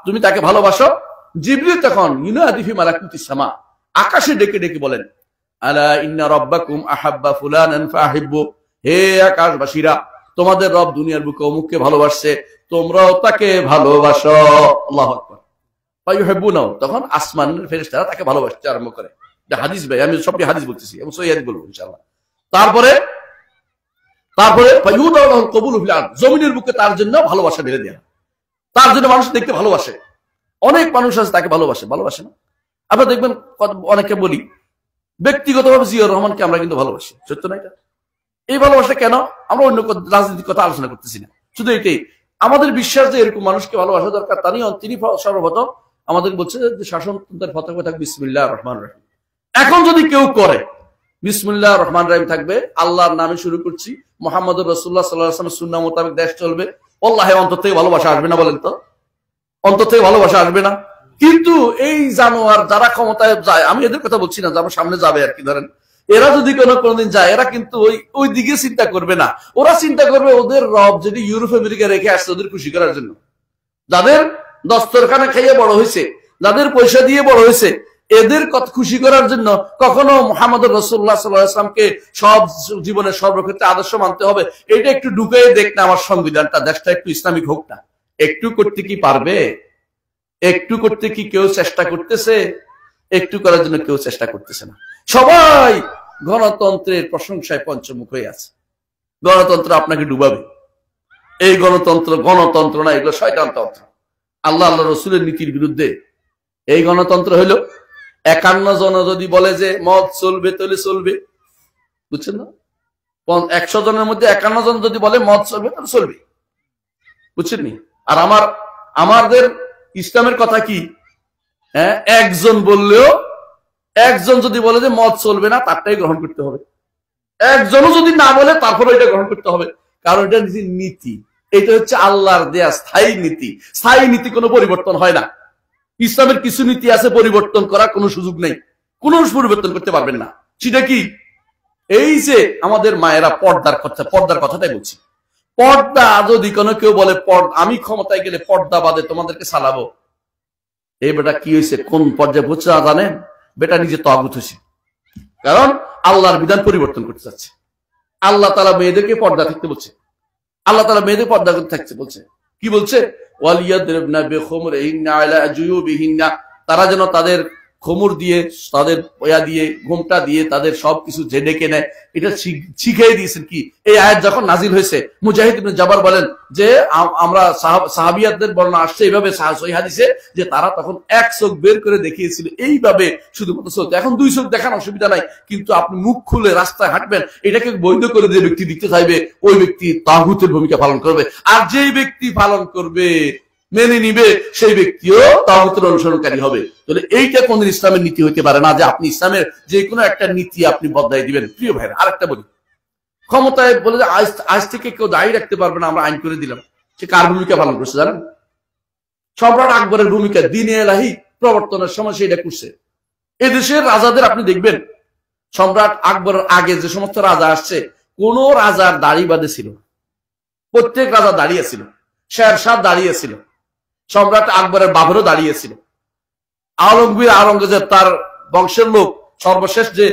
তুমি তাকে ভালোবাসো, জিবরিল তখন ইউনাদি ফি মালাকুতিস সামা, আকাশে ডেকে ডেকে বলেন, আলা ইন্না রাব্বাকুম আহাব্বা ফুলানান ফাহিব্বু, হে আকাশবাসীরা, তোমাদের রব দুনিয়ার বুকে অমুককে ভালোবাসছে, তোমরাও তাকে ভালোবাসো। আল্লাহু আকবার। ফায়ুহিব্বুনাহু, তখন আসমানের ফেরেশতারা তাকে ভালোবাসতে আরম্ভ করে। এটা হাদিস ভাই, আমি সবই হাদিস বলতেছি এবং সহিহ হাদিস বলবো ইনশাআল্লাহ। তারপরে ফায়ুদাহু কবুলু ফিল আরদ, জমিনের বুকে তার জন্য ভালোবাসা ঢেলে দেয়া, তার জন্য মানুষ দেখতে ভালোবাসে। অনেক মানুষ আছে তাকে ভালোবাসে না? আপনারা দেখবেন অনেকে বলি ব্যক্তিগতভাবে জিয়াউর রহমানকে আমরা কিন্তু ভালোবাসি, সত্য না এটা? এই ভালোবাসা কেন? আমরা অন্য রাজনৈতিক কথা আলোচনা করতেছি না, শুধু এটাই আমাদের বিশ্বাস যে এরকম মানুষকে ভালোবাসা দরকার। তিনি সর্বপ্রথম আমাদের বলছে যে শাসনতন্ত্রের পতাকা থাকবে বিসমিল্লাহির রহমানির রহিম। এখন যদি কেউ করে বিসমিল্লাহির রহমানির রহিম থাকবে, আল্লাহর নামে শুরু করছি, মুহাম্মদুর রাসূলুল্লাহ সাল্লাল্লাহু আলাইহি ওয়াসাল্লামের সুন্নাহ মোতাবেক দেশ চলবে, আল্লাহে অন্তর থেকে ভালোবাসা আসবে না? বলেন তো, অন্তর থেকে ভালোবাসা আসবে না? কিন্তু এই জানোয়ার যারা ক্ষমতায় যায়, আমি এদের কথা বলছি না, যারা সামনে যাবে আর কি, ধরেন এরা যদি কোনোদিন যায়, এরা কিন্তু ওই দিকে চিন্তা করবে না। ওরা চিন্তা করবে ওদের রব যদি ইউরোপ আমেরিকা রেখে আসছে ওদের খুশি করার জন্য, যাদের দস্তরখানে খাইয়ে বড় হয়েছে, যাদের পয়সা দিয়ে বড় হয়েছে, এদের খুশি করার জন্য কখনো মুহাম্মদুর রাসূলুল্লাহ সাল্লাল্লাহু আলাইহি ওয়াসাল্লামকে সব জীবনের সর্বক্ষেত্রে আদর্শ মানতে হবে। এটা একটু ঢুকিয়ে দেখ না আমার সংবিধানটা, দেশটা একটু ইসলামিক হোক না। একটু করতে কি পারবে? একটু করতে কি কেউ চেষ্টা করতেছে? একটু করার জন্য কেউ চেষ্টা করতেছে না। সবাই গণতন্ত্রের প্রশংসায় পঞ্চমুখ হয়ে আছে। গণতন্ত্র আপনাকে ডুবাবে। এই গণতন্ত্র না, এগুলো শয়তানতন্ত্র, আল্লাহ রসুলের নীতির বিরুদ্ধে। এই গণতন্ত্র হইল 51 জন যদি বলে যে মদ চলবে তাহলে চলবে, বুঝছেন না? 100 জনের মধ্যে 51 জন যদি বলে মদ চলবে তাহলে চলবে, বুঝছেন নি? আর আমাদের ইসলামের কথা কি? হ্যাঁ, একজন বললেও, একজন যদি বলে যে মদ চলবে না তারটাই গ্রহণ করতে হবে। একজনও যদি না বলে তারপরে এটা গ্রহণ করতে হবে, কারণ এটা নীতি। এটা হচ্ছে আল্লাহর দেয়া স্থায়ী নীতি। স্থায়ী নীতি কোনো পরিবর্তন হয় না। ইসলামের কিছু নীতি আছে পরিবর্তন করার কোনো সুযোগ নেই, কোনো পরিবর্তন করতে পারবেন না। সেটা কি? এই যে আমাদের মায়েরা পর্দার কথাটাই বলছি। পর্দা যদি কোনো কেউ বলে আমি ক্ষমতায় গেলে পর্দা বাদে তোমাদেরকে চালাবো, এই বেটা কি হয়েছে, কোন পর্যায়ে বুঝছে না জানেন? বেটা নিজে তাগুত হয়েছে, কারণ আল্লাহর বিধান পরিবর্তন করতে চাচ্ছে। আল্লাহ তাআলা মেয়েদেরকে পর্দা থাকতে বলছে, আল্লাহ তাআলা মেয়েদের পর্দা করতে থাকতে বলছে। কি বলছে? ওয়ালিয়াদরিবনা বিখুমরিহিন্না আলা জুয়ুবিহিন্না, তারা যেন তাদের খমুর দিয়ে, তাদের পয়া দিয়ে, ঘোমটা দিয়ে তাদের সবকিছু যে ডেকে নেয়, এটা শিখিয়ে দিয়েছেন। কি এই আয়াত যখন নাজিল হয়েছে, মুজাহিদ ইবনে জাবার বলেন যে আমরা সাহাবিয়াতদের বর্ণনা আসছে এইভাবে সহিহ হাদিসে, যে তারা তখন এক চোখ বের করে দেখিয়েছিল, এইভাবে শুধুমাত্র চোখ। এখন 2 চোখ দেখার অসুবিধা নাই, কিন্তু আপনি মুখ খুলে রাস্তায় হাঁটবেন, এটাকে বৈধ করে যে ব্যক্তি দেখতে চাইবে ওই ব্যক্তি তাগুতের ভূমিকা পালন করবে। আর যেই ব্যক্তি পালন করবে, মেনে নিবে, সেই ব্যক্তিও তাগুতের অনুসরণকারী হবে। তাহলে এইটা কোন ইসলামের নীতি হইতে পারে না যে আপনি ইসলামের যে কোনো একটা নীতি আপনি বদলাই দিবেন। প্রিয় ভাইরা, আরেকটা বলি, ক্ষমতায় বলে যে আজ থেকে কেউ দায়ী রাখতে পারবে না, আমরা আইন করে দিলাম। সে কার ভূমিকা পালন করছে জানেন? সম্রাট আকবরের ভূমিকা, দ্বীনে ইলাহি প্রবর্তনের সময় সেটা করছে। এদেশের রাজাদের আপনি দেখবেন, সম্রাট আকবরের আগে যে সমস্ত রাজা আসছে, কোন রাজার দাড়ি বাঁধে ছিল? প্রত্যেক রাজা দাঁড়িয়েছিল। শেরশাহ দাঁড়িয়েছিল, সম্রাট আকবরের বাবরও দাঁড়িয়েছিল, আলমগীর আওরঙ্গজেব তার বংশের লোক সর্বশেষ যে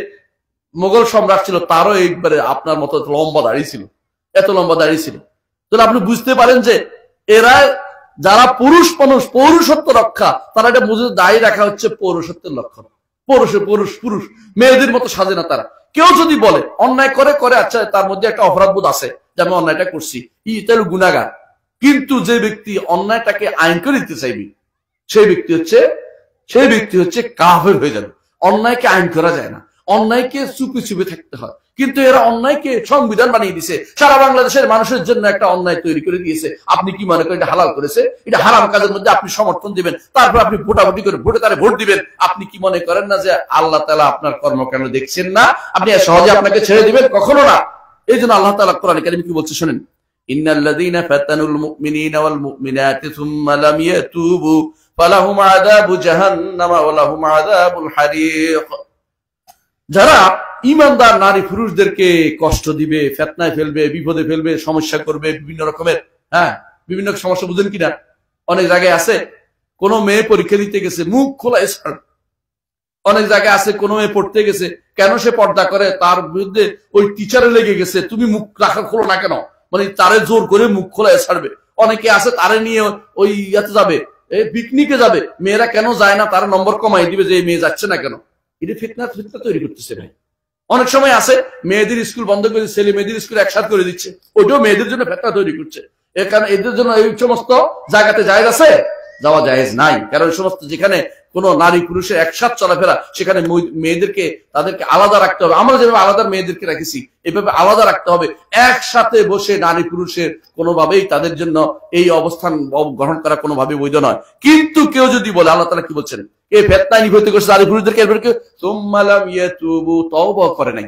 মোগল সম্রাট ছিল তারও একবারে আপনার মতো লম্বা দাঁড়িয়ে ছিল, এত লম্বা দাঁড়িয়ে ছিল। তাহলে আপনি বুঝতে পারেন যে এরা যারা পুরুষ মানুষ, পৌরুষত্ব রক্ষা, তারা এটা বুঝে দায়ী রাখা হচ্ছে পৌরুষত্বের লক্ষণ। পুরুষ মেয়েদের মতো সাজে না তারা। কেউ যদি বলে অন্যায় করে, আচ্ছা তার মধ্যে একটা অপরাধ বোধ আছে যে আমি অন্যায়টা করছি, তাহলে গুনাহগার। কিন্তু যে ব্যক্তি অন্যায়টাকে আইন করে দিতে চাইবে সেই ব্যক্তি হচ্ছে কাফের হয়ে যাবে। অন্যায়কে আইন করা যায় না, অন্যায়কে চুপে চুপে থাকতে হয়। কিন্তু এরা অন্যায়কে সংবিধান বানিয়ে দিয়েছে, সারা বাংলাদেশের মানুষের জন্য একটা অন্যায় তৈরি করে দিয়েছে। আপনি কি মনে করেন এটা হালাল করেছে? এটা হারাম কাজের মধ্যে আপনি সমর্থন দিবেন, তারপর আপনি ভোটাভুটি করে ভোটে তারে ভোট দিবেন। আপনি কি মনে করেন না যে আল্লাহ তাআলা আপনার কর্মকাণ্ড দেখছেন না? আপনি সহজে আপনাকে ছেড়ে দিবেন? কখনো না। এই জন্য আল্লাহ তাআলা কোরআনে কারিমে কি বলছে শুনেন, ইন্নাল্লাযীনা ফাতানুল মুমিনিনা ওয়াল মুমিনাতি সুম্মা লাম ইয়াতুবু ফালাহুম আযাবু জাহান্নাম ওয়া লাহুম আযাবুল হারিক। যারা ইমানদার নারী পুরুষদেরকে কষ্ট দিবে, ফিতনায় ফেলবে, বিপদে ফেলবে, সমস্যা করবে, বিভিন্ন রকমের বিভিন্ন সমস্যা, বুঝেন কিনা? অনেক জায়গায় আছে কোন মেয়ে পরীক্ষা দিতে গেছে, মুখ খোলা স্কার্ট। অনেক জায়গায় আছে কোন মেয়ে পড়তে গেছে, কেন সে পর্দা করে তার বিরুদ্ধে ওই টিচারে লেগে গেছে, তুমি মুখ রাখা খোলো না কেন, মানে তারে জোর করে মুখ খোলা ছাড়বে। অনেকে আছে তারে নিয়ে ওই ইয়াতে যাবে, পিকনিকে যাবে, মেয়েরা কেন যায় না, তার নম্বর কমাই দিবে যে এই মেয়ে যাচ্ছে না কেন। এটা ফিতনা তৈরি করতেছে ভাই। অনেক সময় আছে মেয়েদের স্কুল বন্ধ করে ছেলে মেয়েদের স্কুল একসাথে করে দিচ্ছে, ওইটাও মেয়েদের জন্য ফিতনা তৈরি করছে। এর কারণে এদের জন্য এই সমস্ত জায়গাতে জায়েজ আছে? যাওয়া জায়েজ নাই। কারণ সমস্ত যেখানে কোন নারী পুরুষের একসাথে চলাফেরা, সেখানে মেয়েদেরকে তাদেরকে আলাদা রাখতে হবে। আমরা যেভাবে আলাদা মেয়েদেরকে রাখেছি এভাবে আলাদা রাখতে হবে। একসাথে বসে নারী পুরুষের কোনোভাবেই তাদের জন্য এই অবস্থান গ্রহণ করা কোনোভাবেই বৈধ নয়। কিন্তু কেউ যদি বলে, আল্লাহ তাআলা কি বলছেন, এই ফিতনায় নিপতিত করছে নারী পুরুষদেরকে, এরপর কেউ সুম্মা লাম ইয়াতুবু, তওবা করে নাই,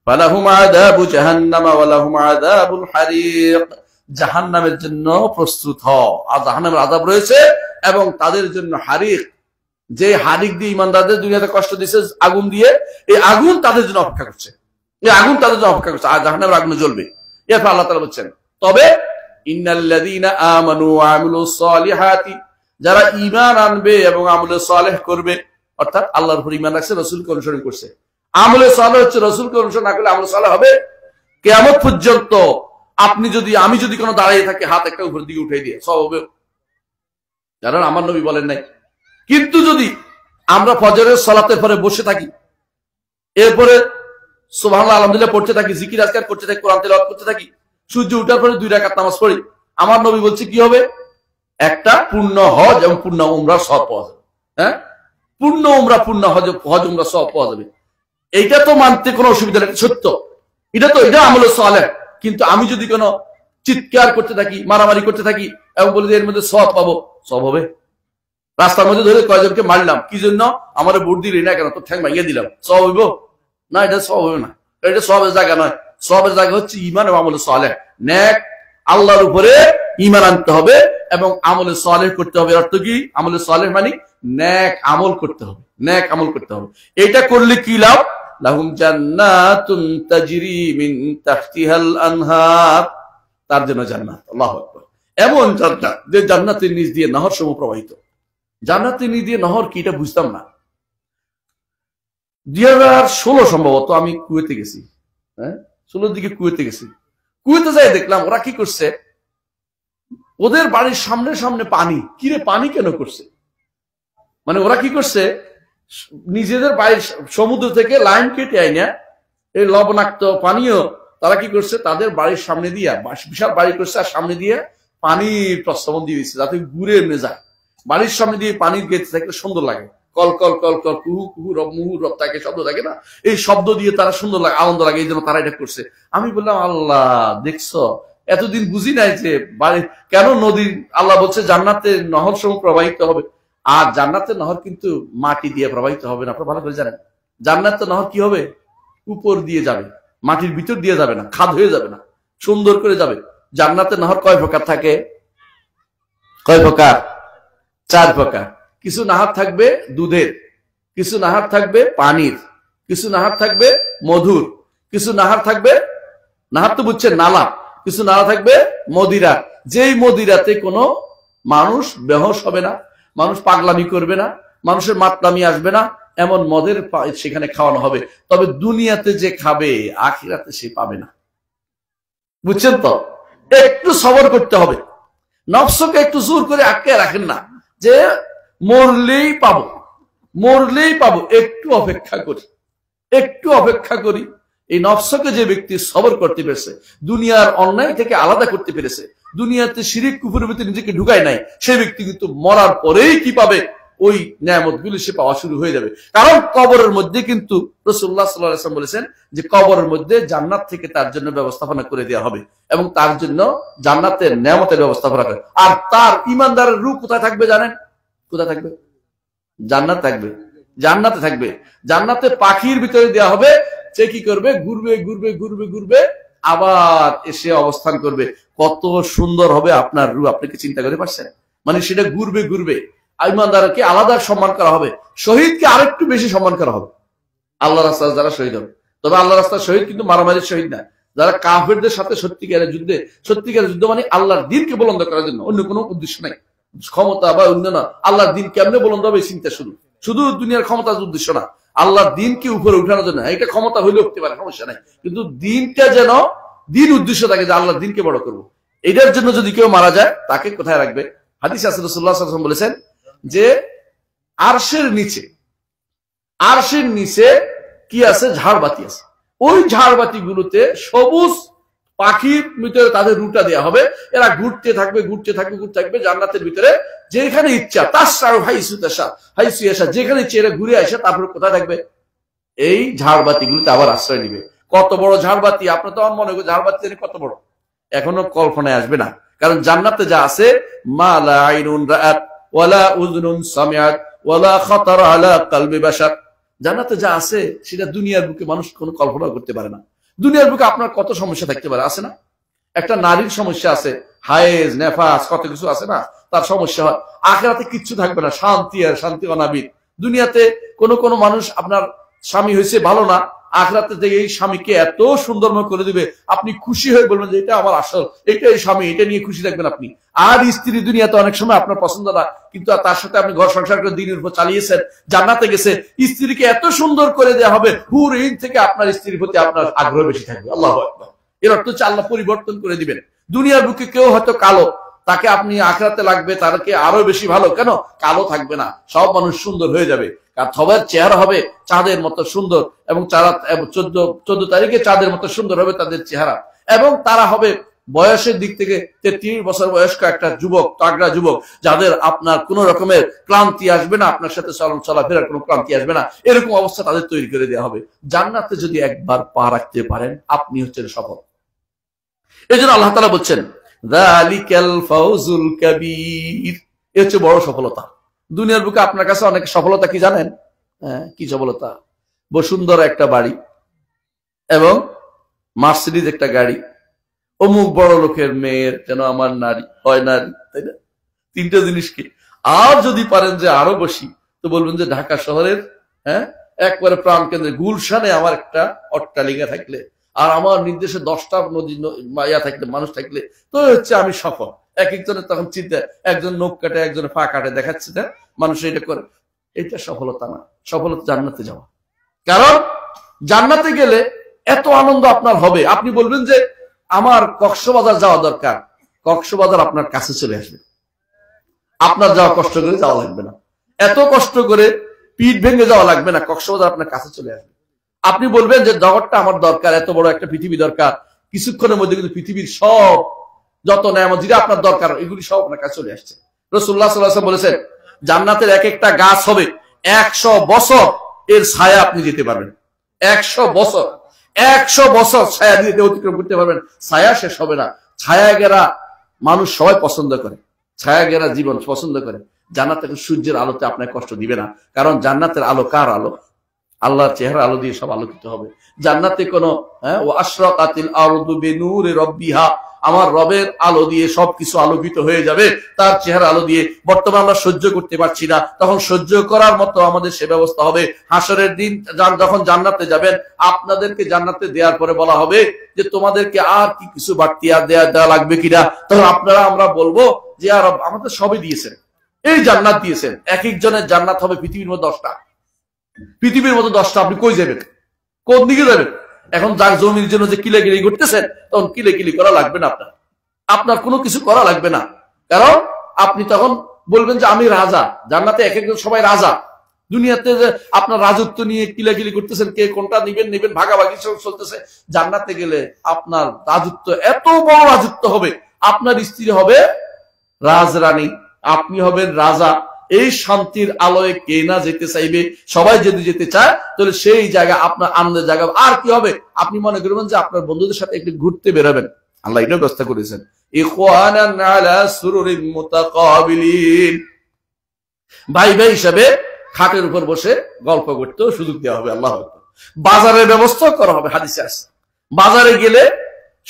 ফালাহুম আযাবু জাহান্নাম ওয়া লাহুম আযাবুল হারিক, জাহান্নামের জন্য প্রস্তুত হও, আর জাহান্নামের আযাব রয়েছে এবং তাদের জন্য হারিক, যে হারিক দিয়ে ইমানদারদের দুনিয়াতে কষ্ট দিয়েছে আগুন দিয়ে, এই আগুন তাদের জন্য অপেক্ষা করছে, এই আগুন তাদের জন্য অপেক্ষা করছে, আর জাহান্নামের আগুনে জ্বলবে। এরপর আল্লাহ তাআলা বলছেন, তবে ইন্নাল্লাযীনা আমানু ওয়া আমিলুস সালিহাতি, যারা ঈমান আনবে এবং আমলে সালেহ করবে, অর্থাৎ আল্লাহর উপর ঈমান রাখছে, রাসূলকে অনুসরণ করছে। আমলে সালেহ হচ্ছে রাসূলকে অনুসরণ না করলে আমলে সালেহ হবে কিয়ামত পর্যন্ত। আমি যদি কোনো দাঁড়িয়ে থাকি, হাত একটা উপরের দিকে উঠে দিয়ে সব হবে, কারণ আমার নবী বলেন নাই। কিন্তু যদি আমরা ফজরের সালাতের পরে বসে থাকি, এরপরে সুবহানাল্লাহ আলহামদুলিল্লাহ পড়তে থাকি, জিকির আজকার করতে থাকি, কোরআন তেলাওয়াত করতে থাকি, সূর্য ওঠার পরে 2 রাকাত নামাজ পড়ি, আমার নবী বলছে কি হবে? একটা পূর্ণ হজ এবং পূর্ণ উমরার সওয়াব পাওয়া যাবে। পূর্ণ উমরা, পূর্ণ হজ উমরা সওয়াব পাওয়া যাবে। এইটা তো মানতে কোনো অসুবিধা নেই, সত্য, এটা আমলে সালেহ। কিন্তু আমি যদি কোনো চিৎকার করতে থাকি, মারামারি করতে থাকি এবং বলি যে এর মধ্যে সওয়াব পাবো, সওয়াব হবে? রাস্তার মধ্যে ধরে কয়েকজনকে মারলাম, কি জন্য? আমার ভোট দিলি না কেন, তো ঠ্যাং ভাঙিয়ে দিলাম, সওয়াব হইব না? এটা সওয়াব হবে না, এটা সওয়াবের জায়গা নয়। সওয়াবের জায়গা হচ্ছে ঈমান এবং আমলে সালেহ, নেক, আল্লাহর উপরে ঈমান আনতে হবে এবং আমলে সালেহ করতে হবে। অর্থ কি? আমলে সালেহ মানে নেক আমল করতে হবে, নেক আমল করতে হবে। এটা করলে কি লাভ? লাহুম জান্নাতুন তাজরি মিন তাহতিহাল আনহার, তার জন্য জান্নাত। আল্লাহু আকবার। এমন জান্নাত যে জান্নাতের নিচ দিয়ে নহর সমূহ প্রবাহিত। জান্নাতের নিচ দিয়ে নহর কি, এটা বুঝতাম না। 2016 সম্ভবত আমি কুয়েতে গেছি, 16 দিকে কুয়েতে গেছি। কুয়েতে যাই দেখলাম ওরা কি করছে, ওদের বাড়ির সামনে সামনে পানি। কিরে পানি কেন করছে? মানে ওরা কি করছে, নিজেদের বাড়ির সমুদ্র থেকে লাইন কেটে আইনা এই লবণাক্ত পানীয় তারা কি করছে, তাদের বাড়ির সামনে দিয়ে, বিশাল বাড়ি করছে, আর সামনে দিয়ে পানির প্রস্তাবন দিয়ে দিচ্ছে যাতে ঘুরে এমনি যায়। বাড়ির সামনে দিয়ে পানি গেতে থাকলে সুন্দর লাগে, কল কল কল কল, কুহু কুহু রব মুহু রব, তাকে শব্দ থাকে না, এই শব্দ দিয়ে তারা সুন্দর লাগে, আনন্দ লাগে, এই জন্য তারা এটা করছে। আমি বললাম, আল্লাহ দেখছো, এতদিন বুঝি নাই যে বাড়ি কেন নদী, আল্লাহ বলছে জান্নাতের নহর সমূহ প্রবাহিত হবে। আর জান্নাতের নহর কিন্তু মাটি দিয়ে প্রবাহিত হবে না, আপনারা ভালো করে জানেন। জান্নাতের নহর কি হবে? উপর দিয়ে যাবে, মাটির ভিতর দিয়ে যাবে না, খাদ হয়ে যাবে না, সুন্দর করে যাবে। জান্নাতের নাহর কয় প্রকার থাকে? কয় প্রকার? 4 প্রকার। কিছু নাহার থাকবে দুধের, কিছু নাহার থাকবে পানির, কিছু নাহার থাকবে মধুর, কিছু নাহার থাকবে, নাহার তো বুঝছেন নালা, কিছু নালা থাকবে মদিরা। যেই মদিরাতে কোনো মানুষ বেহোশ হবে না, মানুষ পাগলামি করবে না, মানুষের মাতলামি আসবে না, এমন মদের সেখানে খাওয়ানো হবে। তবে দুনিয়াতে যে খাবে আখিরাতে সে পাবে না। বুঝছেন তো? একটু সবর করতে হবে, নফসকে একটু জোর করে আটকে রাখেন না যে মরলেই পাবো, মরলেই পাবো। একটু অপেক্ষা করি, একটু অপেক্ষা করি। এই নফসকে যে ব্যক্তি সবর করতে পেরেছে, দুনিয়ার অন্যায় থেকে আলাদা করতে পেরেছে, দুনিয়াতে শিরিক কুফরের ভিতরে নিজেকে ঢুকায় নাই, সেই ব্যক্তি কিন্তু মরার পরেই কি পাবে? ওই নিয়ামত গুলি সে পাওয়া শুরু হয়ে যাবে। কারণ কবরের মধ্যে কিন্তু রাসূলুল্লাহ সাল্লাল্লাহু আলাইহি ওয়াসাল্লাম বলেছেন যে কবরের মধ্যে জান্নাত থেকে তার জন্য ব্যবস্থাপনা করে দেওয়া হবে এবং তার জন্য জান্নাতের নিয়ামতের ব্যবস্থাপনা করে। আর তার ইমানদারের রূহ কোথায় থাকবে জানেন? কোথায় থাকবে? জান্নাত থাকবে, জান্নাতে থাকবে। জান্নাতে পাখির ভিতরে দেওয়া হবে, সে কি করবে? ঘুরবে ঘুরবে ঘুরবে ঘুরবে, আবার এসে অবস্থান করবে। কত সুন্দর হবে আপনার রূহ, আপনি কি চিন্তা করে পারছেন? মানে সেটা ঘুরবে ঘুরবে। ইমানদারকে আলাদা সম্মান করা হবে, শহীদকে আরেকটু বেশি সম্মান করা হবে। আল্লাহ রাস্তায় যারা শহীদ হবে, তবে আল্লাহ রাস্তার শহীদ কিন্তু মারামারির শহীদ না, যারা কাফেরদের সাথে সত্যিকারের যুদ্ধে, সত্যিকারের যুদ্ধ মানে আল্লাহর দিনকে বুলন্দ করার জন্য, অন্য কোনো উদ্দেশ্য নাই, ক্ষমতা বা অন্য না। আল্লাহর দিন কেমনে বুলন্দ হবে চিন্তা শুরু, শুধু দুনিয়ার ক্ষমতার উদ্দেশ্য না, আল্লাহর দিনকে উপরে উঠানোর জন্য। এটা ক্ষমতা হইলে উঠতে পারে, সমস্যা নাই, কিন্তু দিনটা যেন দিন উদ্দেশ্য থাকে যে আল্লাহর দিনকে বড় করবো। এটার জন্য যদি কেউ মারা যায় তাকে কোথায় রাখবে? হাদিস আছে, রাসূলুল্লাহ সাল্লাল্লাহু আলাইহি ওয়াসাল্লাম বলেছেন যে আরশের নিচে, আরশের নিচে কি আছে? ঝাড়বাতি আছে। ওই ঝাড়বাতি গুলোতে সবুজ পাখির ভিতরে তাদের রুটা দেওয়া হবে, এরা ঘুরতে থাকবে ঘুরতে থাকবে ঘুরতে থাকবে জান্নাতের ভিতরে, যেখানে ইচ্ছা তাসসারু হাইসু তাশা হাইসু ইয়াশা, যেখানে ইচ্ছে এরা ঘুরে আসে। তারপরে কোথায় থাকবে? এই ঝাড়বাতি গুলোতে আবার আশ্রয় নিবে। কত বড় ঝাড়বাতি! আপনার তো আমার মনে হয় ঝাড়বাতি কত বড়, এখনো কল্পনায় আসবে না। কারণ জান্নাতে যা আছে, মা লা আইনুন রাআত ওয়ালা উযুনুন সামিআত ওয়ালা খাতারা আলা কলবি বাশার। জান্নাতে যা আছে সেটা দুনিয়ার বুকে মানুষ কোনো কল্পনা করতে পারে না। দুনিয়ার বুকে আপনার কত সমস্যা থাকতে পারে, আছে না? একটা নারীর সমস্যা আছে, হায়েজ নেফাস কত কিছু আছে না, তার সমস্যা হয়। আখিরাতে কিচ্ছু থাকবে না, শান্তি আর শান্তি অনাবিল। দুনিয়াতে কোনো মানুষ আপনার স্বামী হয়েছে ভালো না, আখিরাতে থেকে এই স্বামীকে এত সুন্দরময় করে দিবে, আপনি খুশি হয়ে বলবেন যে এটা আমার আসল, এটাই স্বামী, এটা নিয়ে খুশি থাকবেন আপনি। আর স্ত্রী দুনিয়াতে অনেক সময় আপনার পছন্দ না, কিন্তু তার সাথে আপনি ঘর সংসার করে দিনের উপর চালিয়েছেন, জান্নাতে গেছে, স্ত্রীকে এত সুন্দর করে দেওয়া হবে, হুর ইন থেকে আপনার স্ত্রীর প্রতি আপনার আগ্রহ বেশি থাকবে। আল্লাহু আকবার। এর অর্থ হচ্ছে আল্লাহ পরিবর্তন করে দিবেন। দুনিয়ার বুকে কেউ হয়তো কালো, তাকে আপনি আখিরাতে লাগবে তাকে আরো বেশি ভালো। কেন? কালো থাকবে না, সব মানুষ সুন্দর হয়ে যাবে। সবার চেহারা হবে চাঁদের মতো সুন্দর, এবং 14 তারিখে চাঁদের মতো সুন্দর হবে তাদের চেহারা, এবং তারা হবে বয়সের দিক থেকে 33 বছর বয়স্ক একটা যুবক, তাগড়া যুবক, যাদের আপনার কোন রকমের ক্লান্তি আসবে না, আপনার সাথে চলাফেরার কোনো ক্লান্তি আসবে না, এরকম অবস্থা তাদের তৈরি করে দেওয়া হবে। জান্নাতে যদি একবার পা রাখতে পারেন, আপনি হচ্ছেন সফল। এই জন্য আল্লাহ তাআলা বলছেন যালিকাল ফাউজুল কাবীর, এ হচ্ছে বড় সফলতা। দুনিয়ার বুকে আপনার কাছে অনেক সফলতা কি জানেন? কি সফলতা? বসুন্ধরা একটা বাড়ি এবং মার্সিডিজ একটা গাড়ি, অমুক বড় লোকের মেয়ের যেন আমার নারী হয় নারী, তাই না? 3টে জিনিস কি? আর যদি পারেন যে আরো বেশি, তো বলবেন যে ঢাকা শহরের একবারে প্রাণ কেন্দ্রে গুলশানে আমার একটা অট্টালিকা থাকলে, আর আমার নির্দেশে 10টা নদী ইয়া থাকলে, মানুষ থাকলে, তো হচ্ছে আমি সফল। এক একজনের তখন চিন্তা, একজন নখ কাটে, একজনের পা কাটে, দেখাচ্ছে না মানুষ এটা করে। এটা সফলতা না, সফলতা জান্নাতে যাওয়া। কারণ জান্নাতে গেলে এত আনন্দ আপনার হবে, আপনি বলবেন যে আমার কক্সবাজার যাওয়া দরকার, কক্সবাজার আপনার কাছে চলে আসবে, আপনার যাওয়া কষ্ট করে যাওয়া লাগবে না, এত কষ্ট করে পিঠ ভেঙে যাওয়া লাগবে না, কক্সবাজার আপনার কাছে চলে আসবে। আপনি বলবেন যে জগৎটা আমার দরকার, এত বড় একটা পৃথিবী দরকার, কিছুক্ষণের মধ্যে কিন্তু পৃথিবীর সব যত নেয়ামত যেটা আপনার দরকার, এগুলি সব আপনার কাছে চলে আসছে। রাসূলুল্লাহ সাল্লাল্লাহু আলাইহি ওয়াসাল্লাম বলেছেন জান্নাতের এক একটা গাছ হবে 100 বছর এর ছায়া আপনি দিতে পারবেন। 100 বছর, 100 বছর ছায়া দিতে অতিক্রম করতে পারবেন, ছায়া শেষ হবে না। ছায়া গেরা মানুষ সবাই পছন্দ করে, ছায়া গেরা জীবন পছন্দ করে। জান্নাতের সূর্যের আলোতে আপনার কষ্ট দিবে না, কারণ জান্নাতের আলো কার আলো? আল্লাহর চেহারা আলো দিয়ে সব আলোকিত হবে। জান্নাতে কোনো ও আশরাকাতিল আরদু বিনূরি রাব্বিহা, আমার রবের আলো দিয়ে সবকিছু আলোকিত হয়ে যাবে, তার চেহারা আলো দিয়ে। বর্তমানে আমরা সহ্য করতে পারছি না, তখন সহ্য করার মতো আমাদের সে ব্যবস্থা হবে। হাসরের দিন যখন জান্নাতে যাবেন, আপনাদেরকে জান্নাতে দেওয়ার পরে বলা হবে যে তোমাদেরকে আর কি কিছু বাড়তি আর দেওয়া লাগবে কিনা। তখন আমরা বলবো যে আর আমাদের সবই দিয়েছেন, এই জান্নাত দিয়েছেন। এক একজনের জান্নাত হবে পৃথিবীর মধ্যে 10টা, পৃথিবীর মতো 10টা। আপনি কই যাবেন, কোন দিকে যাবেন? এখন যার জমির জন্য যে কিলাকিলি করতেছেন, তখন কিলাকিলি করা লাগবে না, আপনার কোনো কিছু করা লাগবে না। কারণ আপনি তখন বলবেন যে আমি রাজা। জান্নাতে এক একজন সবাই রাজা। দুনিয়াতে যে আপনার রাজত্ব নিয়ে কিলাকিলি করতেছেন, কে কোনটা নেবেন ভাগাভাগি সব চলতেছে। জান্নাতে গেলে আপনার রাজত্ব এত বড় রাজত্ব হবে, আপনার স্ত্রী হবে রাজরানী, আপনি হবেন রাজা। এই শান্তির আলোয় কে না যেতে চাইবে? সবাই যদি যেতে চায়, তাহলে সেই জায়গা আপনার আনন্দের জায়গা। আর কি হবে? আপনি মনে করবেন যে আপনার বন্ধুদের সাথে একটু ঘুরতে বেরোবেন। আল্লাহ এটাও ব্যবস্থা করেছেন। ইখওয়ানান আলা সুরুরিন মুতাকাবিলিন, ভাই ভাই হিসাবে খাটের উপর বসে গল্প করতেও সুযোগ দেওয়া হবে। আল্লাহ আকবার। বাজারের ব্যবস্থা করা হবে। হাদিসে আছে বাজারে গেলে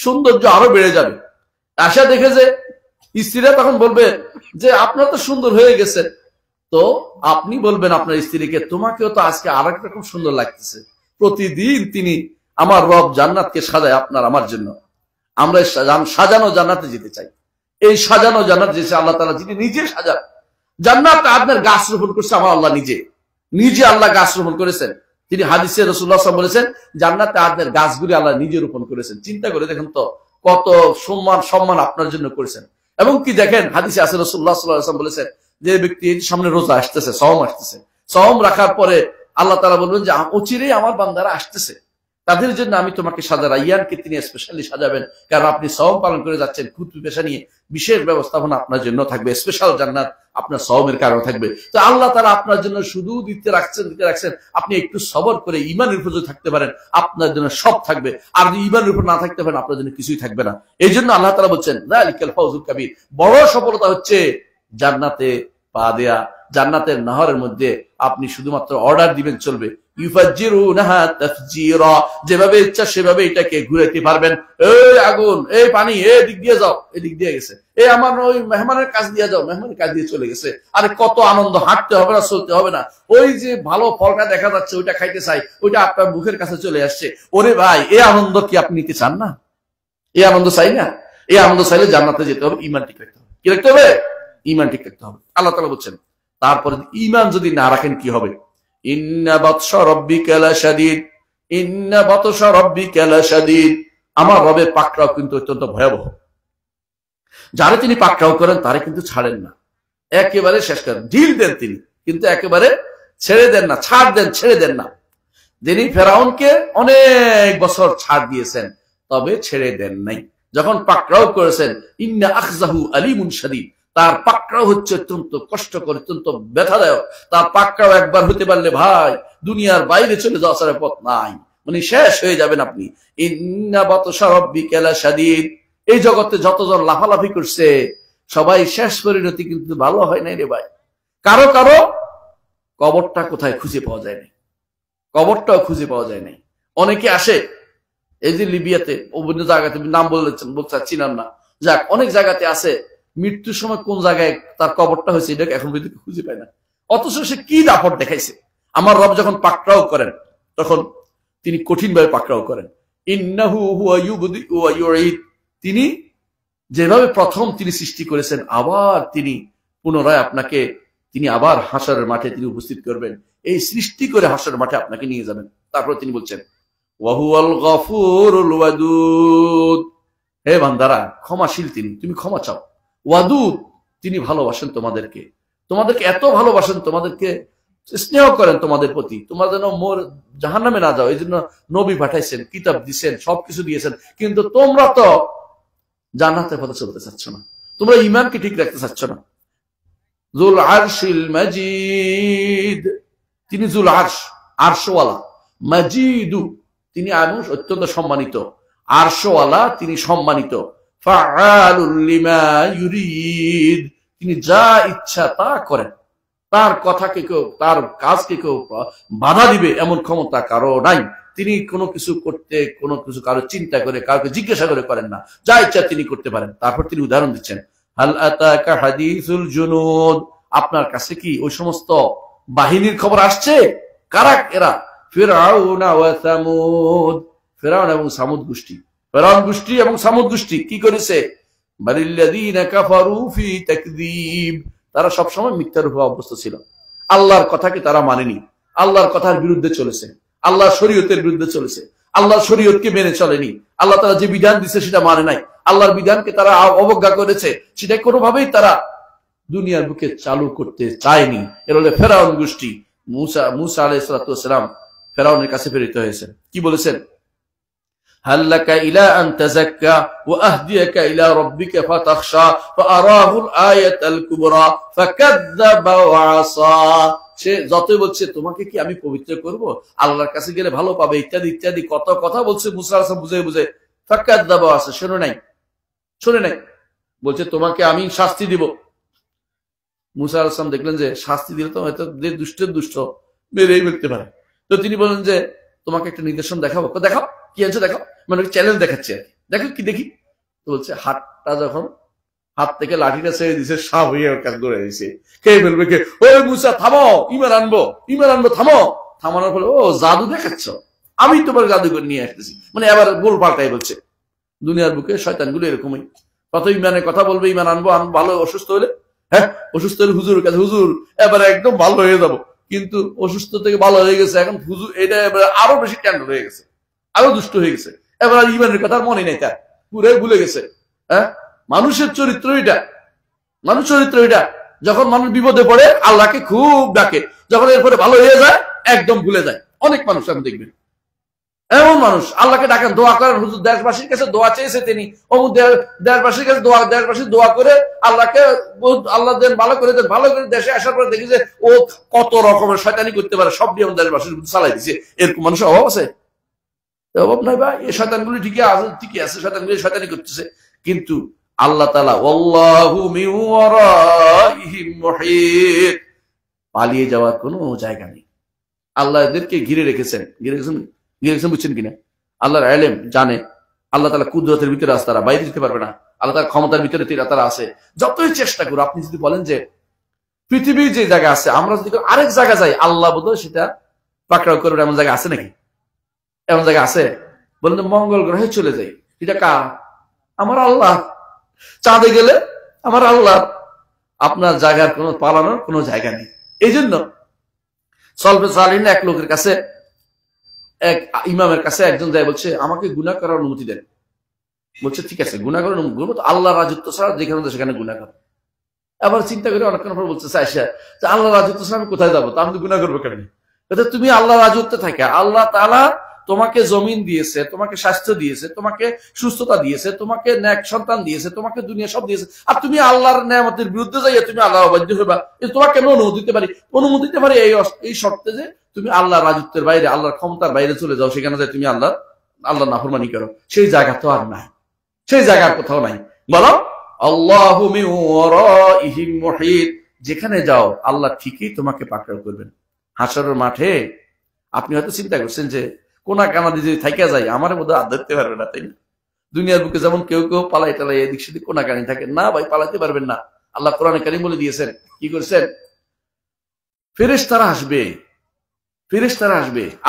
সৌন্দর্য আরো বেড়ে যাবে। আশা দেখে যে স্ত্রীরা তখন বলবে যে আপনার তো সুন্দর হয়ে গেছেন, তো আপনি বলবেন আপনার স্ত্রীকে তোমাকেও তো আজকে আর এক রকম সুন্দর লাগতেছে। প্রতিদিন তিনি আমার রব জান্নাতকে সাজায় আপনার আমার জন্য। আমরা সাজানো জান্নাতে যেতে চাই। এই সাজানো জান্নাত যেছে আল্লাহ তাআলা যিনি নিজে সাজান। জান্নাতে আপনার গাছ রোপণ করছে আমার আল্লাহ নিজে আল্লাহ গাছ রোপণ করেছেন। তিনি হাদিসে রাসূলুল্লাহ সাল্লাল্লাহু আলাইহি ওয়াসাল্লাম বলেছেন জান্নাতে আপনার গাছগুলি আল্লাহ নিজে রোপণ করেছেন। চিন্তা করে দেখেন তো কত সম্মান আপনার জন্য করেছেন। এবং কি দেখেন হাদিসে আছে রাসূলুল্লাহ সাল্লাল্লাহু আলাইহি ওয়াসাল্লাম বলেছেন যে ব্যক্তি সামনে রোজা আসতেছে, সওম আসতেছে, সওম রাখার পরে আল্লাহ তাআলা বলবেন যে অচিরেই আমার বান্দারা আসতেছে, তাদের জন্য আমি তোমাকে সাজা রাইয়ানকে তিনি স্পেশালি সাজাবেন। কারণ আপনি সওম পালন করে যাচ্ছেন, ক্ষুদ্র পেশা নিয়ে বিশেষ ব্যবস্থাপনা আপনার জন্য থাকবে, স্পেশাল জান্নাত আপনার সওমের কারণে থাকবে। তো আল্লাহ তাআলা আপনার জন্য শুধু দিতে রাখছেন, আপনি একটু সবর করে ঈমানের উপর যদি থাকতে পারেন আপনার জন্য সব থাকবে। আর যদি ঈমানের উপর না থাকতে পারেন আপনার জন্য কিছুই থাকবে না। এই জন্য আল্লাহ তাআলা বলছেন যালিকাল ফাউজুল কাবীর, বড় সফলতা হচ্ছে জান্নাতে পা দেয়া। জান্নাতের নহরের মধ্যে আপনি শুধুমাত্র অর্ডার দিবেন, চলবে। ইউফাজ্জিরুনাহা তাফজিরা, যেভাবে ইচ্ছা সেভাবে এটাকে ঘুরাইতে পারবেন। এই আগুন, এই পানি, এই দিক দিয়ে যাও, এই দিক দিয়ে গেছে। এই আমার ওই মেহমানের কাজ দিয়ে যাও, মেহমানের কাজ দিয়ে চলে গেছে। আরে কত আনন্দ! হাঁটতে হবে না, চলতে হবে না। ওই যে ভালো ফলটা দেখা যাচ্ছে, ওইটা খাইতে চাই, ওইটা আপনার মুখের কাছে চলে আসছে। ওরে ভাই, এই আনন্দ কি আপনি নিতে চান না? এই আনন্দ চাই না? এই আনন্দ চাইলে জান্নাতে যেতে হবে, ঈমান ঠিক রাখতে হবে। কি রাখতে হবে? ঈমান ঠিক রাখতে হবে। আল্লাহ তাআলা বলছেন তারপরে ঈমান যদি না রাখেন কি হবে? ইন্না বাতশা রাব্বিকা লাশাদীদ, ইন্না বাতশা রাব্বিকা লাশাদীদ, আমার রবের পাকড়াও কিন্তু অত্যন্ত ভয়াবহ। যারা তিনি পাকড়াও করেন তারে কিন্তু ছাড়েন না, একেবারে শেষ করেন, ঢিল দেন তিনি, কিন্তু একেবারে ছেড়ে দেন না, ছাড় দেন, ছেড়ে দেন না। যিনি ফেরাউনকে অনেক বছর ছাড় দিয়েছেন, তবে ছেড়ে দেন নাই। যখন পাকড়াও করেছেন, ইন্না আখযাহু আলীমুন শাদীদ, তার পাকড়াও হচ্ছে অত্যন্ত কষ্টকর, অত্যন্ত ব্যথাদায়ক। তার পাকড়াও একবার হতে পারলে ভাই দুনিয়ার বাইরে চলে যাওয়া ছাড়া পথ নাই, মানে শেষ হয়ে যাবেন আপনি। ইন্না বাতশা রাব্বিকা লাশাদীদ, এই জগতে যতজন লাফালাফি করছে সবাই শেষ পরিণতি কিন্তু ভালো হয় নাই রে ভাই। কারো কারো কবরটা কোথায় খুঁজে পাওয়া যায় নাই, কবরটাও খুঁজে পাওয়া যায় নাই। অনেকে আসে এই যে লিবিয়াতে, অন্য জায়গাতে নাম বলতে চিনান না, যাক অনেক জায়গাতে আছে, মৃত্যুর সময় কোন জায়গায় তার কবরটা হয়েছে এটা এখন পর্যন্ত খুঁজে পায় না। অথচ সে কি দাপট দেখাইছে। আমার রব যখন পাকড়াও করেন তখন তিনি কঠিন ভাবে পাকড়াও করেন। ইন্নাহু হুয়া ইউবদিউ ওয়া ইউঈদ, তিনি যেভাবে প্রথম তিনি সৃষ্টি করেছেন, আবার তিনি পুনরায় আপনাকে তিনি আবার হাসরের মাঠে তিনি উপস্থিত করবেন। এই সৃষ্টি করে হাসরের মাঠে আপনাকে নিয়ে যাবেন। তারপর তিনি বলছেন ওয়া হুয়াল গফুরুল ওয়াদুদ, হে বান্দারা ক্ষমাশীল তিনি, তুমি ক্ষমা চাও। ওয়াদুদ, তিনি ভালোবাসেন তোমাদেরকে, তোমাদেরকে এত ভালোবাসেন, তোমাদেরকে স্নেহ করেন তোমাদের প্রতি, তোমরা যেন জাহান্নামে না যাও। এই জন্য নবী পাঠাইছেন, কিতাব দিয়েছেন, সবকিছু দিয়েছেন, কিন্তু তোমরা তো জান্নাতের পথে চলতে চাচ্ছ না, তোমরা ঈমানকে ঠিক রাখতে চাচ্ছ না। যুল আরশিল মাজিদ, তিনি যুল আরশ, আরশওয়ালা। মাজিদু, তিনি মানুষ অত্যন্ত সম্মানিত। আরশওয়ালা, তিনি সম্মানিত। ফাআলুল লিমা ইউরিদ, তিনি যা ইচ্ছা তা করেন, তার কথাকে কেউ, তার কাজকে কেউ বাধা দিবে এমন ক্ষমতা কারো নাই। তিনি কোনো কিছু করতে, কোনো কিছু কারো চিন্তা করে, কাউকে জিজ্ঞাসা করে করেন না, যা ইচ্ছা তিনি করতে পারেন। তারপর তিনি উদাহরণ দিচ্ছেন, হাল আতাকা হাদিসুল জুনুদ, আপনার কাছে কি ওই সমস্ত বাহিনীর খবর আসছে? কারা এরা? ফিরআউন ওয়া সামুদ, ফিরআউন এবং সামুদ গোষ্ঠী। ফিরআউন গোষ্ঠী এবং সামুদ গোষ্ঠী কি করেছে? বালিল্লাযীনা কাফারু ফি তাকযীব, তারা সবসময় মিথ্যার উপর অভ্যস্ত ছিল। আল্লাহর কথাকে তারা মানেনি, আল্লাহর কথার বিরুদ্ধে চলেছে, আল্লাহর শরীয়তের বিরুদ্ধে চলেছে, আল্লাহর শরীয়তকে মেনে চলেনি, আল্লাহ তারা যে বিধান দিচ্ছে সেটা মানে নাই, আল্লাহর বিধানকে তারা অবজ্ঞা করেছে, সেটা কোনোভাবেই তারা দুনিয়ার বুকে চালু করতে চায়নি। এর হলে ফেরাউন গোষ্ঠী। মুসা আলাইহিস সালাম ফেরাউনের কাছে প্রেরিত হয়েছেন, কি বলেছেন? হাল্লাকা ইলা আন তাযাক্কা ওয়া আহদিয়াকা ইলা রাব্বিকা ফাতাখশা ফাআরাহুল আয়াতাল কুবরা ফাকাযযাবা ওয়া আসা। সে যতই বলছে তোমাকে কি আমি পবিত্র করব, আল্লাহর কাছে গেলে ভালো পাবে, ইত্যাদি ইত্যাদি কত কথা বলছে মুসা আলাইহিস সালাম বুঝে বুঝে। ফাকাযযাবা ওয়া আসা, শুনে নাই, বলছে তোমাকে আমি শাস্তি দিব। মুসা আলাইহিস সালাম দেখলেন যে শাস্তি দিলে তো হয়তো যে দুষ্টের দুষ্ট মেরেই ফেলতে পারে, তো তিনি বলেন যে তোমাকে একটা নিদর্শন দেখাবো। দেখাও, কি আনছো দেখাও, মানে চ্যালেঞ্জ দেখাচ্ছে আর কি। দেখো কি দেখি, তো বলছে হাতটা যখন হাত থেকে লাঠিটা ছেড়ে দিছে, সাপ হয়ে দৌড়ে দিছে, খেয়ে ফেলবে কে। ওই মুসা থামো, ইমান আনবো, থামো। থামানোর ফলে ও জাদু দেখাচ্ছ, আমি তোমার জাদু করে নিয়ে আসতেছি, মানে এবার গোল পাল্টাই বলছে। দুনিয়ার বুকে শয়তানগুলো এরকমই, কত ইমানের কথা বলবে, ইমান আনবো, ভালো, অসুস্থ হলে, হ্যাঁ অসুস্থ হলে হুজুরের কাছে, হুজুর এবার একদম ভালো হয়ে যাবো, কিন্তু অসুস্থ থেকে ভালো হয়ে গেছে, এখন হুজুর এটা এবার আরো বেশি ক্যান্ডল হয়ে গেছে, আরো দুষ্ট হয়ে গেছে, এবার আর ইমানের কথা মনে নেই, তার পুরাই ভুলে গেছে। হ্যাঁ, মানুষের চরিত্র এটা, যখন মানুষ বিপদে পড়ে আল্লাহকে খুব ডাকে, যখন এরপরে ভালো হয়ে যায় একদম ভুলে যায়। অনেক মানুষ আমি দেখবেন এমন মানুষ, আল্লাহকে ডাকেন, দোয়া করেন, হুজুর দেশবাসীর কাছে দোয়া চেয়েছে তিনি, অমুক দেশবাসীর কাছে দেশবাসী দোয়া করে আল্লাহকে, আল্লাহ দেন ভালো করে দেন, ভালো করে দেশে আসার পরে দেখি যে ও কত রকমের শয়তানি করতে পারে, সব নিয়ম দেশবাসীর চালাই দিছে। এরকম মানুষের অভাব আছে? অভাব নাই ভাই। এই শয়তানগুলি ঠিকই আছে, শয়তানগুলি শয়তানি করতেছে, কিন্তু আল্লাহ তাআলা ওয়াল্লাহু মিন ওয়ারাইহিম মুহীত, পালিয়ে যাওয়ার কোনো জায়গা নেই। আল্লাহ এদেরকে ঘিরে রেখেছেন বুঝছেন কিনা? আল্লাহর ইলম জানে, আল্লাহ তাআলা কুদরতের ভিতরে আছে, তারা বাইরে যেতে পারবে না, আল্লাহ তাআলার ক্ষমতার ভিতরে তারা আছে। যতই চেষ্টা করো, আপনি যদি বলেন যে পৃথিবীর যে জায়গা আছে, আমরা যদি আরেক জায়গা যাই, আল্লাহ বোধহয় সেটা পাকড়াও করবে, এমন জায়গা আছে নাকি? এমন জায়গা আছে? বলেন মঙ্গল গ্রহে চলে যাই, এটা কার? আমার আল্লাহ। চাঁদে গেলে আমার আল্লাহ। আপনার জায়গার কোনো পালানোর কোনো জায়গা নেই। এই জন্য সলফে সালিহিন এক লোকের কাছে, এক ইমামের কাছে একজন যায়, বলছে আমাকে গুনাহ করার অনুমতি দেন। বলছে ঠিক আছে, গুনাহ করার অনুমতি, আল্লাহ রাজত্ব ছাড়া যেখানে সেখানে গুনাহ কর। আবার চিন্তা করে অনেকক্ষণ পর বলছে আয়েশা, আল্লাহ রাজত্ব ছাড়া আমি কোথায় যাবো, তা আমি গুনাহ করবো কেন? তুমি আল্লাহ রাজত্বে থাকে, আল্লাহ তাআলা তোমাকে জমিন দিয়েছে, তোমাকে স্বাস্থ্য দিয়েছে, তোমাকে সুস্থতা দিয়েছে, তোমাকে নেক সন্তান দিয়েছে, তোমাকে দুনিয়া সব দিয়েছে, আর তুমি আল্লাহর নেয়ামতের বিরুদ্ধে যাইয়া তুমি আল্লাহ অবাধ্য হইবা, তোমাকে কেন অনুমতি দিতে পারি? অনুমতি দিতে পারি এই শর্তে যে তুমি আল্লাহ রাজত্বের বাইরে, আল্লাহর ক্ষমতার বাইরে চলে যাও, সেখানে যায় তুমি আল্লাহ নাফরমানি করো। সেই জায়গা তো আর নাই, সেই জায়গা কোথাও নাই। বলো আল্লাহু মিন ওয়ারাইহিম মুহীত, যেখানে যাও আল্লাহ ঠিকই তোমাকে পাকড়াও করবেন। হাসরের মাঠে আপনি হয়তো চিন্তা করছেন যে কোনা কানাদি যদি থাইকা যায়, আমার মধ্যে আর ধরতে পারবে না, তাই না? দুনিয়ার বুকে যেমন কেউ কেউ পালাই টালাই এদিক সেদিক কোনা কানি থাকে না, ভাই পালাতে পারবেন না। আল্লাহ কোরআনে কারীম বলে দিয়েছেন, কি করছেন? ফেরেশতারা আসবে,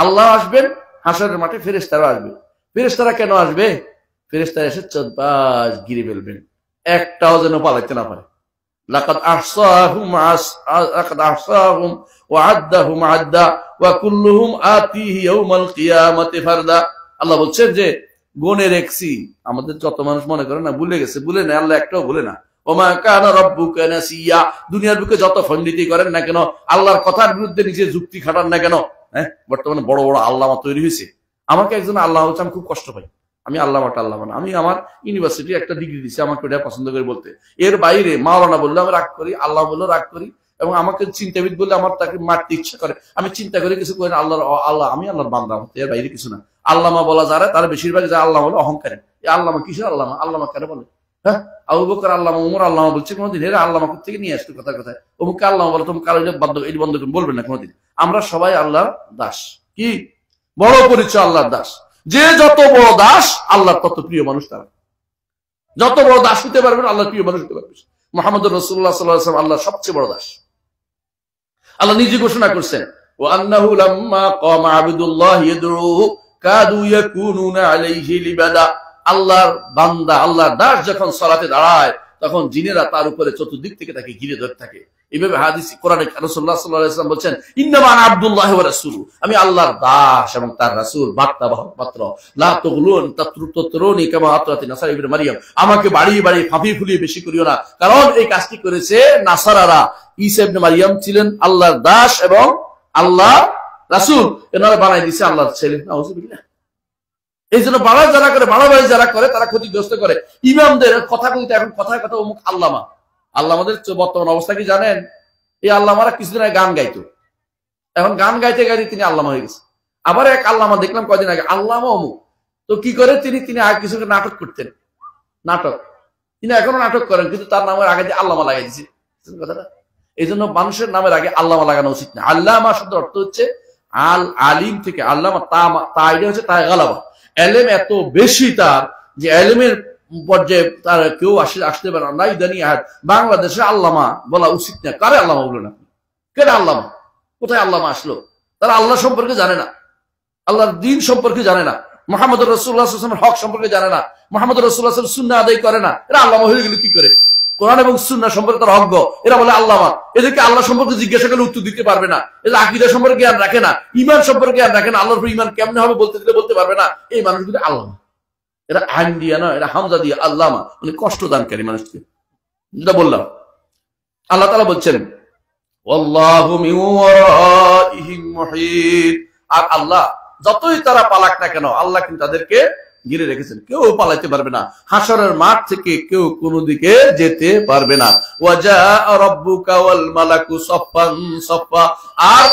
আল্লাহ আসবেন, হাসরের মাঠে ফেরেশতারা আসবে। ফেরেশতারা কেন আসবে? ফেরেশতারা এসে চৌপাশ ঘিরে ফেলবেন, একটাও যেন পালাইতে না পারে। লাকাদ আহসাহুম ওয়া আদ্দাহুম আদ্দা ওয়া কুল্লুহুম আতিহি ইয়াউমাল কিয়ামাতি ফারদা। আল্লাহ বলছেন যে গুনে রেখেছি। আমাদের যত মানুষ মনে করে না ভুলে গেছে, ভুলে না, আল্লাহ একটাও ভুলে না। ওমা কানা রাব্বুকা নাসিয়া, দুনিয়ার বুকে যত ফন্ডিতি করেন না কেন, আল্লাহর কথার বিরুদ্ধে নিজে যুক্তি খাটান না কেন, হ্যাঁ, বর্তমানে বড় বড় আল্লামা তৈরি হয়েছে। আমাকে একজন আল্লাহ বলছে, আমি খুব কষ্ট পাই। আমি আল্লামাটা আল্লামা না, আমি আমার ইউনিভার্সিটি একটা ডিগ্রি দিচ্ছি, আমাকে ওটা পছন্দ করে বলতে। এর বাইরে মাওলানা বললে আমি রাগ করি, আল্লাহ বললেও রাগ করি, এবং আমাকে চিন্তাবিদ বললে আমার তাকে মারতে ইচ্ছা করে। আমি চিন্তা করে কিছু করি না, আল্লাহ আমি আল্লাহর বান্দা, এর বাইরে কিছু না। আল্লামা বলা যারা, তারা বেশিরভাগ যায় আল্লাহ বলে অহংকারে। আল্লামা কিসের আল্লামা? আল্লামা কারে বলে? হ্যাঁ, আবু বকর আল্লামা, উমর আল্লামা বলছে কোনোদিন? এরা আল্লামা থেকে নিয়ে আসতো কথায় অমুককে আল্লামা বলো, তুমি কারো এই বন্ধ বলবেন না কোনোদিন। আমরা সবাই আল্লাহর দাস। কি বড় পরিচয়? আল্লাহর দাস। যে যত বড় দাস আল্লাহর তত প্রিয় মানুষ তারা। যত বড় দাস হতে পারবেন আল্লাহর প্রিয় মানুষ হতে পারবেন। মুহাম্মদুর রাসূলুল্লাহ সাল্লাল্লাহু আলাইহি ওয়াসাল্লাম আল্লাহর সবচেয়ে বড় দাস। আল্লাহ নিজে ঘোষণা করছেন, ওয়া আন্নাহু লাম্মা কামা আবদুল্লাহ ইয়াদউহু কাদু ইয়াকুনুনা আলাইহি লিবাদা। আল্লাহর বান্দা, আল্লাহর দাস যখন সালাতে দাঁড়ায় তখন জিনেরা তার উপরে চতুর্দিক থেকে তাকে ঘিরে ধরে থাকে। এইভাবে হাদিস কোরআনে রাসূলুল্লাহ সাল্লাল্লাহু আলাইহি ওয়াসাল্লাম বলেন, ইন্নামা আনা আবদুল্লাহ ওয়া রাসূলু, আমি আল্লাহর দাস এবং তার রাসূল, বার্তা বাহক মাত্র। লা তুগলুন তাতরুনি কামা আতরাতি নাসারা ইবনে মারইয়াম, আমাকে বাড়িয়ে বাড়িয়ে ফাঁপিয়ে ফুলিয়ে বেশি করিও না, কারণ এই কাজটি করেছে নাসারারা। ঈসা ইবনে মারইয়াম ছিলেন আল্লাহর দাস এবং আল্লাহ রাসূল, এনারা বানাই দিয়েছে আল্লাহর ছেলে। নাউযুবিল্লাহ। এই জন্য বাড়াবাড়ি যারা করে তারা ক্ষতিগ্রস্ত করে। ইমামদের কথা বলতে এখন কথায় কথা অমুক আল্লামা। আল্লামাদের বর্তমান অবস্থা কি জানেন? এই আল্লামারা কিছুদিন আগে গান গাইতো, এখন গান গাইতে গাইতে তিনি আল্লামা হয়ে গেছে। আবার এক আল্লামা দেখলাম কদিন আগে, আল্লামা অমুক। তো কি করে তিনি আগে কিছু নাটক করতেন, নাটক। তিনি এখনো নাটক করেন, কিন্তু তার নামের আগে দিয়ে আল্লামা লাগাই দিয়েছে কথাটা। এই জন্য মানুষের নামের আগে আল্লামা লাগানো উচিত না। আল্লামা শব্দের অর্থ হচ্ছে আলিম থেকে, আল্লামা তা আইডিয়া হচ্ছে তাই গালাবা। এলেম এত বেশি তার যে এলেমের পর্যায়ে তার কেউ আসতে পারে না। ইদানি বাংলাদেশে আল্লামা বলা উচিত না। কারে আল্লামা বললেন আপনি? কেন আল্লামা? কোথায় আল্লামা আসলো? তারা আল্লাহ সম্পর্কে জানে না, আল্লাহর দ্বীন সম্পর্কে জানে না, মুহাম্মদুর রাসূলুল্লাহ সাল্লাল্লাহু আলাইহি ওয়াসাল্লামের হক সম্পর্কে জানে না, মুহাম্মদুর রাসূলুল্লাহ সাল্লাল্লাহু আলাইহি ওয়াসাল্লাম সুন্নাহ আদায় করে না। এরা আল্লামা হয়ে গেল কি করে? কোরআন এবং সুন্নাহ সম্পর্কে তারা অজ্ঞ, এরা বলে আল্লামা। এদেরকে আল্লাহ সম্পর্কে জিজ্ঞাসা করলে উত্তর দিতে পারবে না। এরা আকীদা সম্পর্কে জ্ঞান রাখে না, ঈমান সম্পর্কে জ্ঞান রাখে না, আল্লাহর উপর ঈমান কেমনে হবে বলতে দিলে বলতে পারবে না। এই মানুষগুলো আল্লামা। এরা আইন দিয়া না, এরা হামজা দিয়ে আল্লামা, মানে কষ্ট দানকারী মানুষকে। যেটা বললাম, আল্লাহ তাআলা বলছেন ওয়াল্লাহু মিন ওয়ারাইহিম মুহীত। আর আল্লাহ যতই তারা পালাক না কেন, আল্লাহ কিন্তু তাদেরকে ঘিরে রেখেছেন, কেউ পালাইতে পারবে না। হাসরের মাঠ থেকে কেউ কোনো দিকে যেতে পারবে না। ওয়াজা রাব্বুকা ওয়াল মালাকু সাফফান সাফফা। আর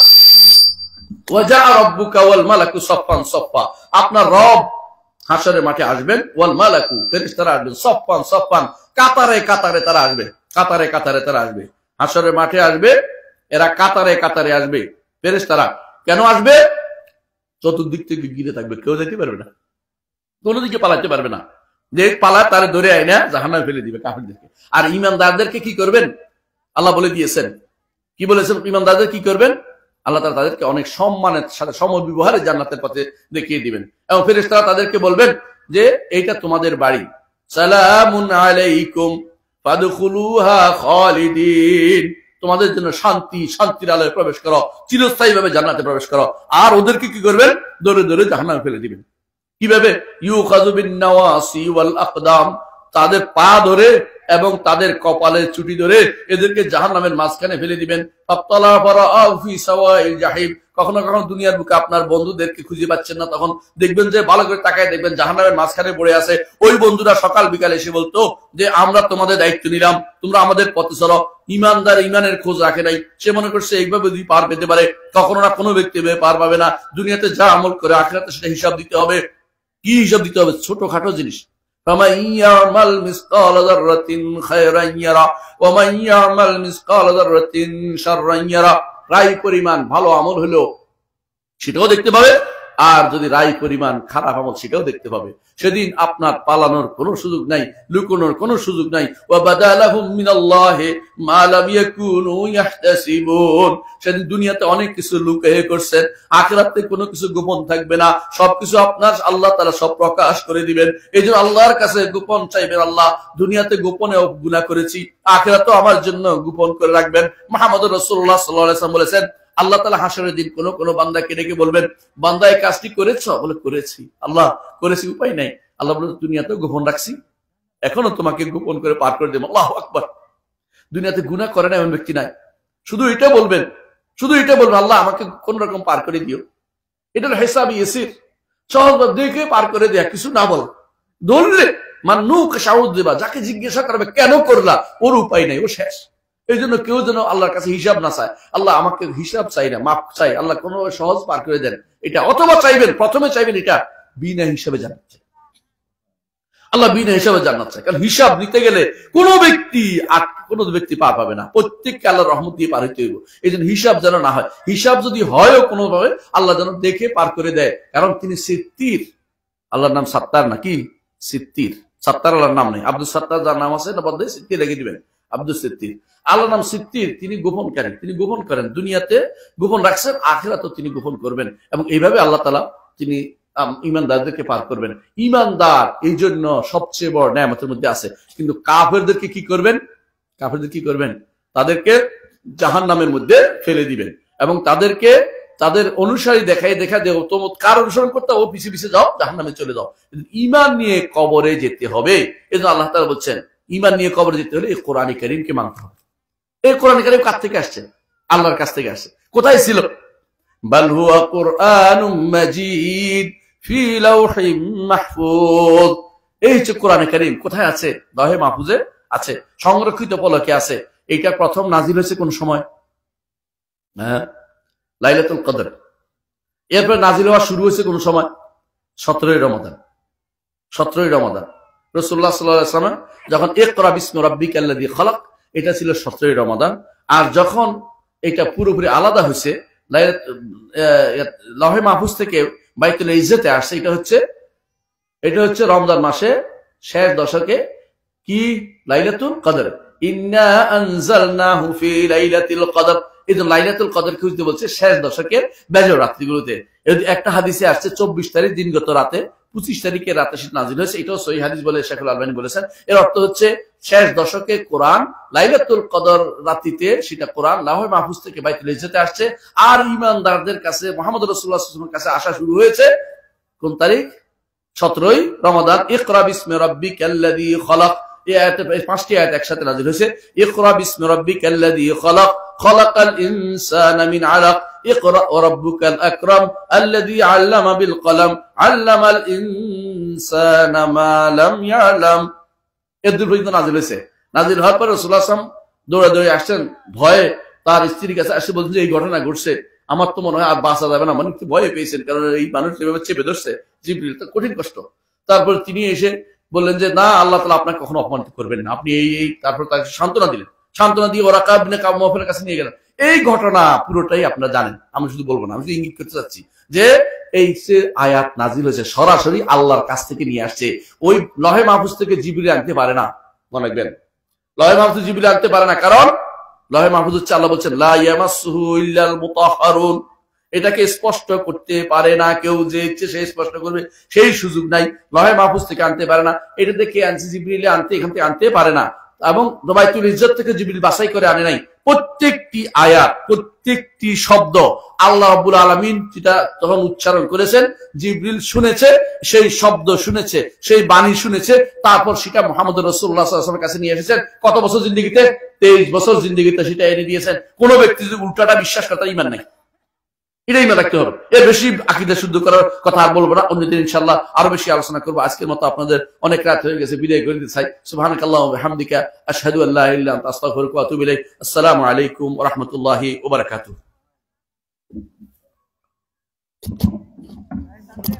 ওয়াজা রাব্বুকা ওয়াল মালাকু সাফফান সাফফা, আপনার রব হাসরের মাঠে আসবেন। ওয়াল মালাকু, ফেরেশতারা আসবেন। সাফফান সাফফান, কাতারে কাতারে তারা আসবে, কাতারে কাতারে তারা আসবে। হাসরের মাঠে আসবে এরা, কাতারে কাতারে আসবে ফেরেশতারা। কেন আসবে? চতুর্দিক থেকে ঘিরে থাকবে, কেউ যেতে পারবে না, কোন দিকে পালাতে পারবে না। যে পালা তারে ধরে আইনা জাহান্নামে ফেলে দিবে কাফিরদেরকে। আর ঈমানদারদেরকে কি করবেন? আল্লাহ বলে দিয়েছেন। কি বলেছেন? ঈমানদারদের কি করবেন? আল্লাহ তাআলা তাদেরকে অনেক সম্মানের সাথে সমব্যবহারে জান্নাতের পথে দেখিয়ে দিবেন। এবং ফেরেশতারা তাদেরকে বলবেন যে এইটা তোমাদের বাড়ি, সালামুন আলাইকুম ফাদখুলুহা খালিদিন, তোমাদের জন্য শান্তি, শান্তির আলোয় প্রবেশ করো, চিরস্থায়ী ভাবে জান্নাতে প্রবেশ করো। আর ওদেরকে কি করবেন? ধরে ধরে জাহান্নামে ফেলে দিবেন। কিভাবে? ইউখাযু বিন নাওয়াসি ওয়াল আকদাম, তাদের পা ধরে এবং তাদের কপালের চুটি ধরে এদেরকে জাহান্নামের মাঝখানে ফেলে দিবেন। ফাত্তালা ফারাআ ফি সাওয়াইল জাহিম, কখনো কখনো দুনিয়ার বুকে আপনার বন্ধুদেরকে খুঁজে পাচ্ছেন না, তখন দেখবেন যে ভালো করে তাকায় দেখবেন জাহান্নামের মাঝখানে পড়ে আছে। ওই বন্ধুরা সকাল বিকাল এসে বলতো যে আমরা তোমাদের দায়িত্ব নিলাম, তোমরা আমাদের পথে চলো। ইমানদার ইমানের খোঁজ রাখে নাই, সে মনে করছে এইভাবে যদি পার পেতে পারে। কখনো না কোনো ব্যক্তি পার পাবে না। দুনিয়াতে যা আমল করে আখিরাতে সেটা হিসাব দিতে হবে। কি হিসাব দিতে হবে? ছোটখাটো জিনিস। فَمَنْ يَعْمَلْ مِثْقَالَ ذَرَّةٍ خَيْرًا يَرَهُ وَمَنْ يَعْمَلْ مِثْقَالَ ذَرَّةٍ شَرًّا يَرَهُ, রায় পরিমাণ ভালো আমল হলো সেটাও দেখতে পাবে, আর যদি রায় পরিমাণ খারাপ আমল সেটাও দেখতে পাবে। সেদিন আপনার পালানোর কোনো সুযোগ নাই, লুকানোর কোনো সুযোগ নাই। ওয়াবাদা লাহুম মিনাল্লাহি মা লাম ইয়াকুনু ইয়াহতাসিবুন, সেদিন দুনিয়াতে অনেক কিছু লুকিয়ে করছেন, আখিরাতে কোনো কিছু গোপন থাকবে না, সবকিছু আপনার আল্লাহ তাআলা সব প্রকাশ করে দিবেন। এইজন্য আল্লাহর কাছে গোপন চাইবেন। আল্লাহ, দুনিয়াতে গোপনে গুনাহ করেছি, আখিরাতেও আমার জন্য গোপন করে রাখবেন। মুহাম্মদুর রাসূলুল্লাহ সাল্লাল্লাহু আলাইহি ওয়াসাল্লাম বলেছেন, আল্লাহ তাআলা হাসরের দিন কোন বান্দাকে ডেকে বলবেন, বান্দা এই কাজটি করেছ? বলে করেছি। আল্লাহ, করেছি, উপায় নাই। আল্লাহ বলে, দুনিয়াতেও গোপন রাখছি, এখনো তোমাকে গোপন করে পার করে দেব। আল্লাহু আকবার। দুনিয়াতে গুনাহ করে না এমন ব্যক্তি নাই। শুধু এটা বলবেন, আল্লাহ আমাকে কোন রকম পার করে দিও। এটার হিসাব ইয়াসির, সহজ দেখে পার করে দেয়া, কিছু না বল। ধরলে মানুক সাউদ দেবা, যাকে জিজ্ঞাসা করবে কেন করলা, ওর উপায় নাই, ও শেষ। এই জন্য কেউ যেন আল্লাহর কাছে হিসাব না চায়। আল্লাহ আমাকে হিসাব চাই না, মাপ চাই, আল্লাহ কোনো সহজ পার করে দেন এটা। অথবা চাইবেন, প্রথমে চাইবেন এটা বিনা হিসাবে জানাচ্ছে। আল্লাহ বিনা হিসাবে জান্নাত চায়, কারণ হিসাব নিতে গেলে কোনো ব্যক্তি পার পাবে না, প্রত্যেককে আল্লাহ রহমত দিয়ে পার হইতে হইব। এই জন্য হিসাব যেন না হয়, হিসাব যদি হয়ও কোনোভাবে আল্লাহ যেন দেখে পার করে দেয়, কারণ তিনি সিত্তির। আল্লাহর নাম সাত্তার নাকি সিত্তির? সাত্তার আল্লাহর নাম নেই। আব্দুল সাত্তার যার নাম আছে না বদলে সিত্তির রেখে দিবেন, আব্দুল সিত্তির। আল্লাহর নাম সিত্তির, তিনি গোপন করেন, তিনি গোপন করেন, দুনিয়াতে গোপন রাখছেন, আখিরাতেও তিনি গোপন করবেন। এবং এইভাবে আল্লাহ তাআলা তিনি ইমানদারদেরকে পার করবেন। ইমানদার এই জন্য সবচেয়ে বড় নেয়ামতের মধ্যে আছে। কিন্তু কাফেরদেরকে কি করবেন? কাফেরদের কি করবেন? তাদেরকে জাহান্নামের মধ্যে ফেলে দিবেন এবং তাদেরকে তাদের অনুসারী দেখাই দেও, তোমরা কার অনুসরণ করতে, ও পিছিয়ে পিছিয়ে যাও, জাহান্নামে চলে যাও। ঈমান নিয়ে কবরে যেতে হবে। এজন্য আল্লাহ তাআলা বলছেন, ঈমান নিয়ে কবরে যেতে হলে এই কোরআন কারীমকে মানতে হবে। এই কোরআন কারীম কার থেকে আসছে? আল্লাহর কাছ থেকে আসছে। কোথায় ছিল? বাল হুয়া কুরআনুম মাজিদ ফি লাউহিম মাহফুজ। এই হচ্ছে কোরআন কারীম। কোথায় আছে? লাউহে মাহফুজে আছে, সংরক্ষিত পলকে আছে। এইটা প্রথম নাজিল হয়েছে কোন সময়? লাইলাতুল কদর। এরপর নাজিল হওয়া শুরু হয়েছে কোন সময়? 17ই রমাদান। 17ই রমাদান রাসূলুল্লাহ সাল্লাল্লাহু আলাইহি ওয়াসাল্লাম যখন ইকরা বিসমি রাব্বিকাল্লাযী খালাক, এটা ছিল 17ই রমাদান। আর যখন এটা পুরোপুরি আলাদা হয়েছে, লাউহে মাহফুজ থেকে বাইতুল ইজ্জতে আসছে, এটা হচ্ছে রমজান মাসে শেষ দশকে। কি? লাইলাতুল কদর। ইন্না আনজালনাহু ফি লাইলাতুল কদর। এই যে লাইলাতুল কদর কি হইতে বলছে? শেষ দশকের বেজর রাত্রিগুলোতে। একটা হাদিসে আসছে 24 তারিখ দিনগত রাতে, 25 তারিখের রাতে সেটা নাজিল হয়েছে। এটাও সহিহ হাদিস বলে শেখুল আলবানী বলেছেন। এর অর্থ হচ্ছে শেষ দশকে কোরআন লাইলাতুল কদর রাত্রিতে সেটা কোরআন লাউহে মাহফুজ থেকে বাইতুল ইজ্জতে আসছে। আর ঈমানদারদের কাছে মুহাম্মদ রাসূলুল্লাহ সাল্লাল্লাহু আলাইহি ওয়াসাল্লামের কাছে আসা শুরু হয়েছে কোন তারিখ? 17ই রমাদান। ইকরা বিসমি রাব্বিকাল্লাযী খালাক। এই আয়াতে 5টি আয়াত একসাথে নাযিল হয়েছে। ইকরা বিসমি রাব্বিকাল্লাযী খালাক, খালাকাল ইনসানা মিন আলাক, ইকরা ওয়া রাব্বুকাল আকরাম আল্লাযী আল্লামা বিল কলম, আল্লামাল ইনসানা মা লাম ইয়ালাম। এর দুই পর্যন্ত নাযিল হয়েছে। নাযিল হওয়ার পর রাসূলুল্লাহ সাল্লাল্লাহু আলাইহি ওয়াসাল্লাম দৌড়াদৌড়ি আসছেন, ভয়ে তার স্ত্রীর কাছে আসে বলছেন যে এই ঘটনা ঘটছে, আমার তো মনে হয় আর বাঁচা যাবে না। মানে একটু ভয়ে পেয়েছেন, কারণ এই মানুষ এভাবে চেপে ধরছে জিবরিল, তো কঠিন কষ্ট। তারপর তিনি এসে বললেন যে না, আল্লাহ তাআলা আপনাকে কখনো অপমানিত করবেন না, আপনি এই তারপর তাকে সান্ত্বনা দিলেন। সান্ত্বনা দিয়ে ওরা ইবনে কাব মুআফিলের কাছে নিয়ে গেলেন। এই ঘটনা পুরোটাই আপনারা জানেন, আমি শুধু বলবো না, আমি শুধু ইঙ্গিত করতে চাচ্ছি যে এই যে আয়াত নাজিল হয়েছে সরাসরি আল্লাহর কাছ থেকে নিয়ে আসছে। ওই লাউহে মাহফুজ থেকে জিবরিল আনতে পারে না, মনে রাখবেন। লাউহে মাহফুজ জিবরিল আনতে পারে না, কারণ লাউহে মাহফুজ হচ্ছে আল্লাহ বলছেন লা ইয়ামাসসুহু ইল্লাল মুতাহহারুন। এটাকে স্পষ্ট করতে পারে না কেউ, যে ইচ্ছে সে স্পষ্ট করবে সেই সুযোগ নাই। লাউহে মাহফুজ থেকে আনতে পারে না। এটা দেখে আনছে জিবরিল, এখান থেকে আনতে পারে না। এবং বাইতুল ইজ্জত থেকে জিবরিল বাছাই করে আনে নাই। প্রত্যেকটি আয়াত, প্রত্যেকটি শব্দ আল্লাহ রাব্বুল আলামিন যেটা তখন উচ্চারণ করেছেন, জিবরিল শুনেছে, সেই শব্দ শুনেছে, সেই বাণী শুনেছে, তারপর সেটা মুহাম্মদ রাসূলুল্লাহ সাল্লাল্লাহু আলাইহি ওয়াসাল্লামের কাছে নিয়ে এসেছেন। কত বছর জিন্দেগিতে? 23 বছর জিন্দেগিতে সেটা এনে দিয়েছেন। কোন ব্যক্তি যদি উল্টাটা বিশ্বাস করে, তার ঈমান নাই। এটাই মনে রাখতে হবে। এর বেশি আকীদা শুদ্ধ করার কথা আর বলবো না, অন্যদিন ইনশাআল্লাহ আরো বেশি আলোচনা করবো। আজকের মতো আপনাদের অনেক রাত হয়ে গেছে, বিদায় করে দিতে চাই। সুবহানাকাল্লাহু ওয়া বিহামদিকা আশহাদু আল্লা ইলাহা ইল্লা আনতা আস্তাগফিরুকা ওয়া আতুবু ইলাইক। আসসালামু আলাইকুম ওয়া রাহমাতুল্লাহি ওয়া বারাকাতুহু।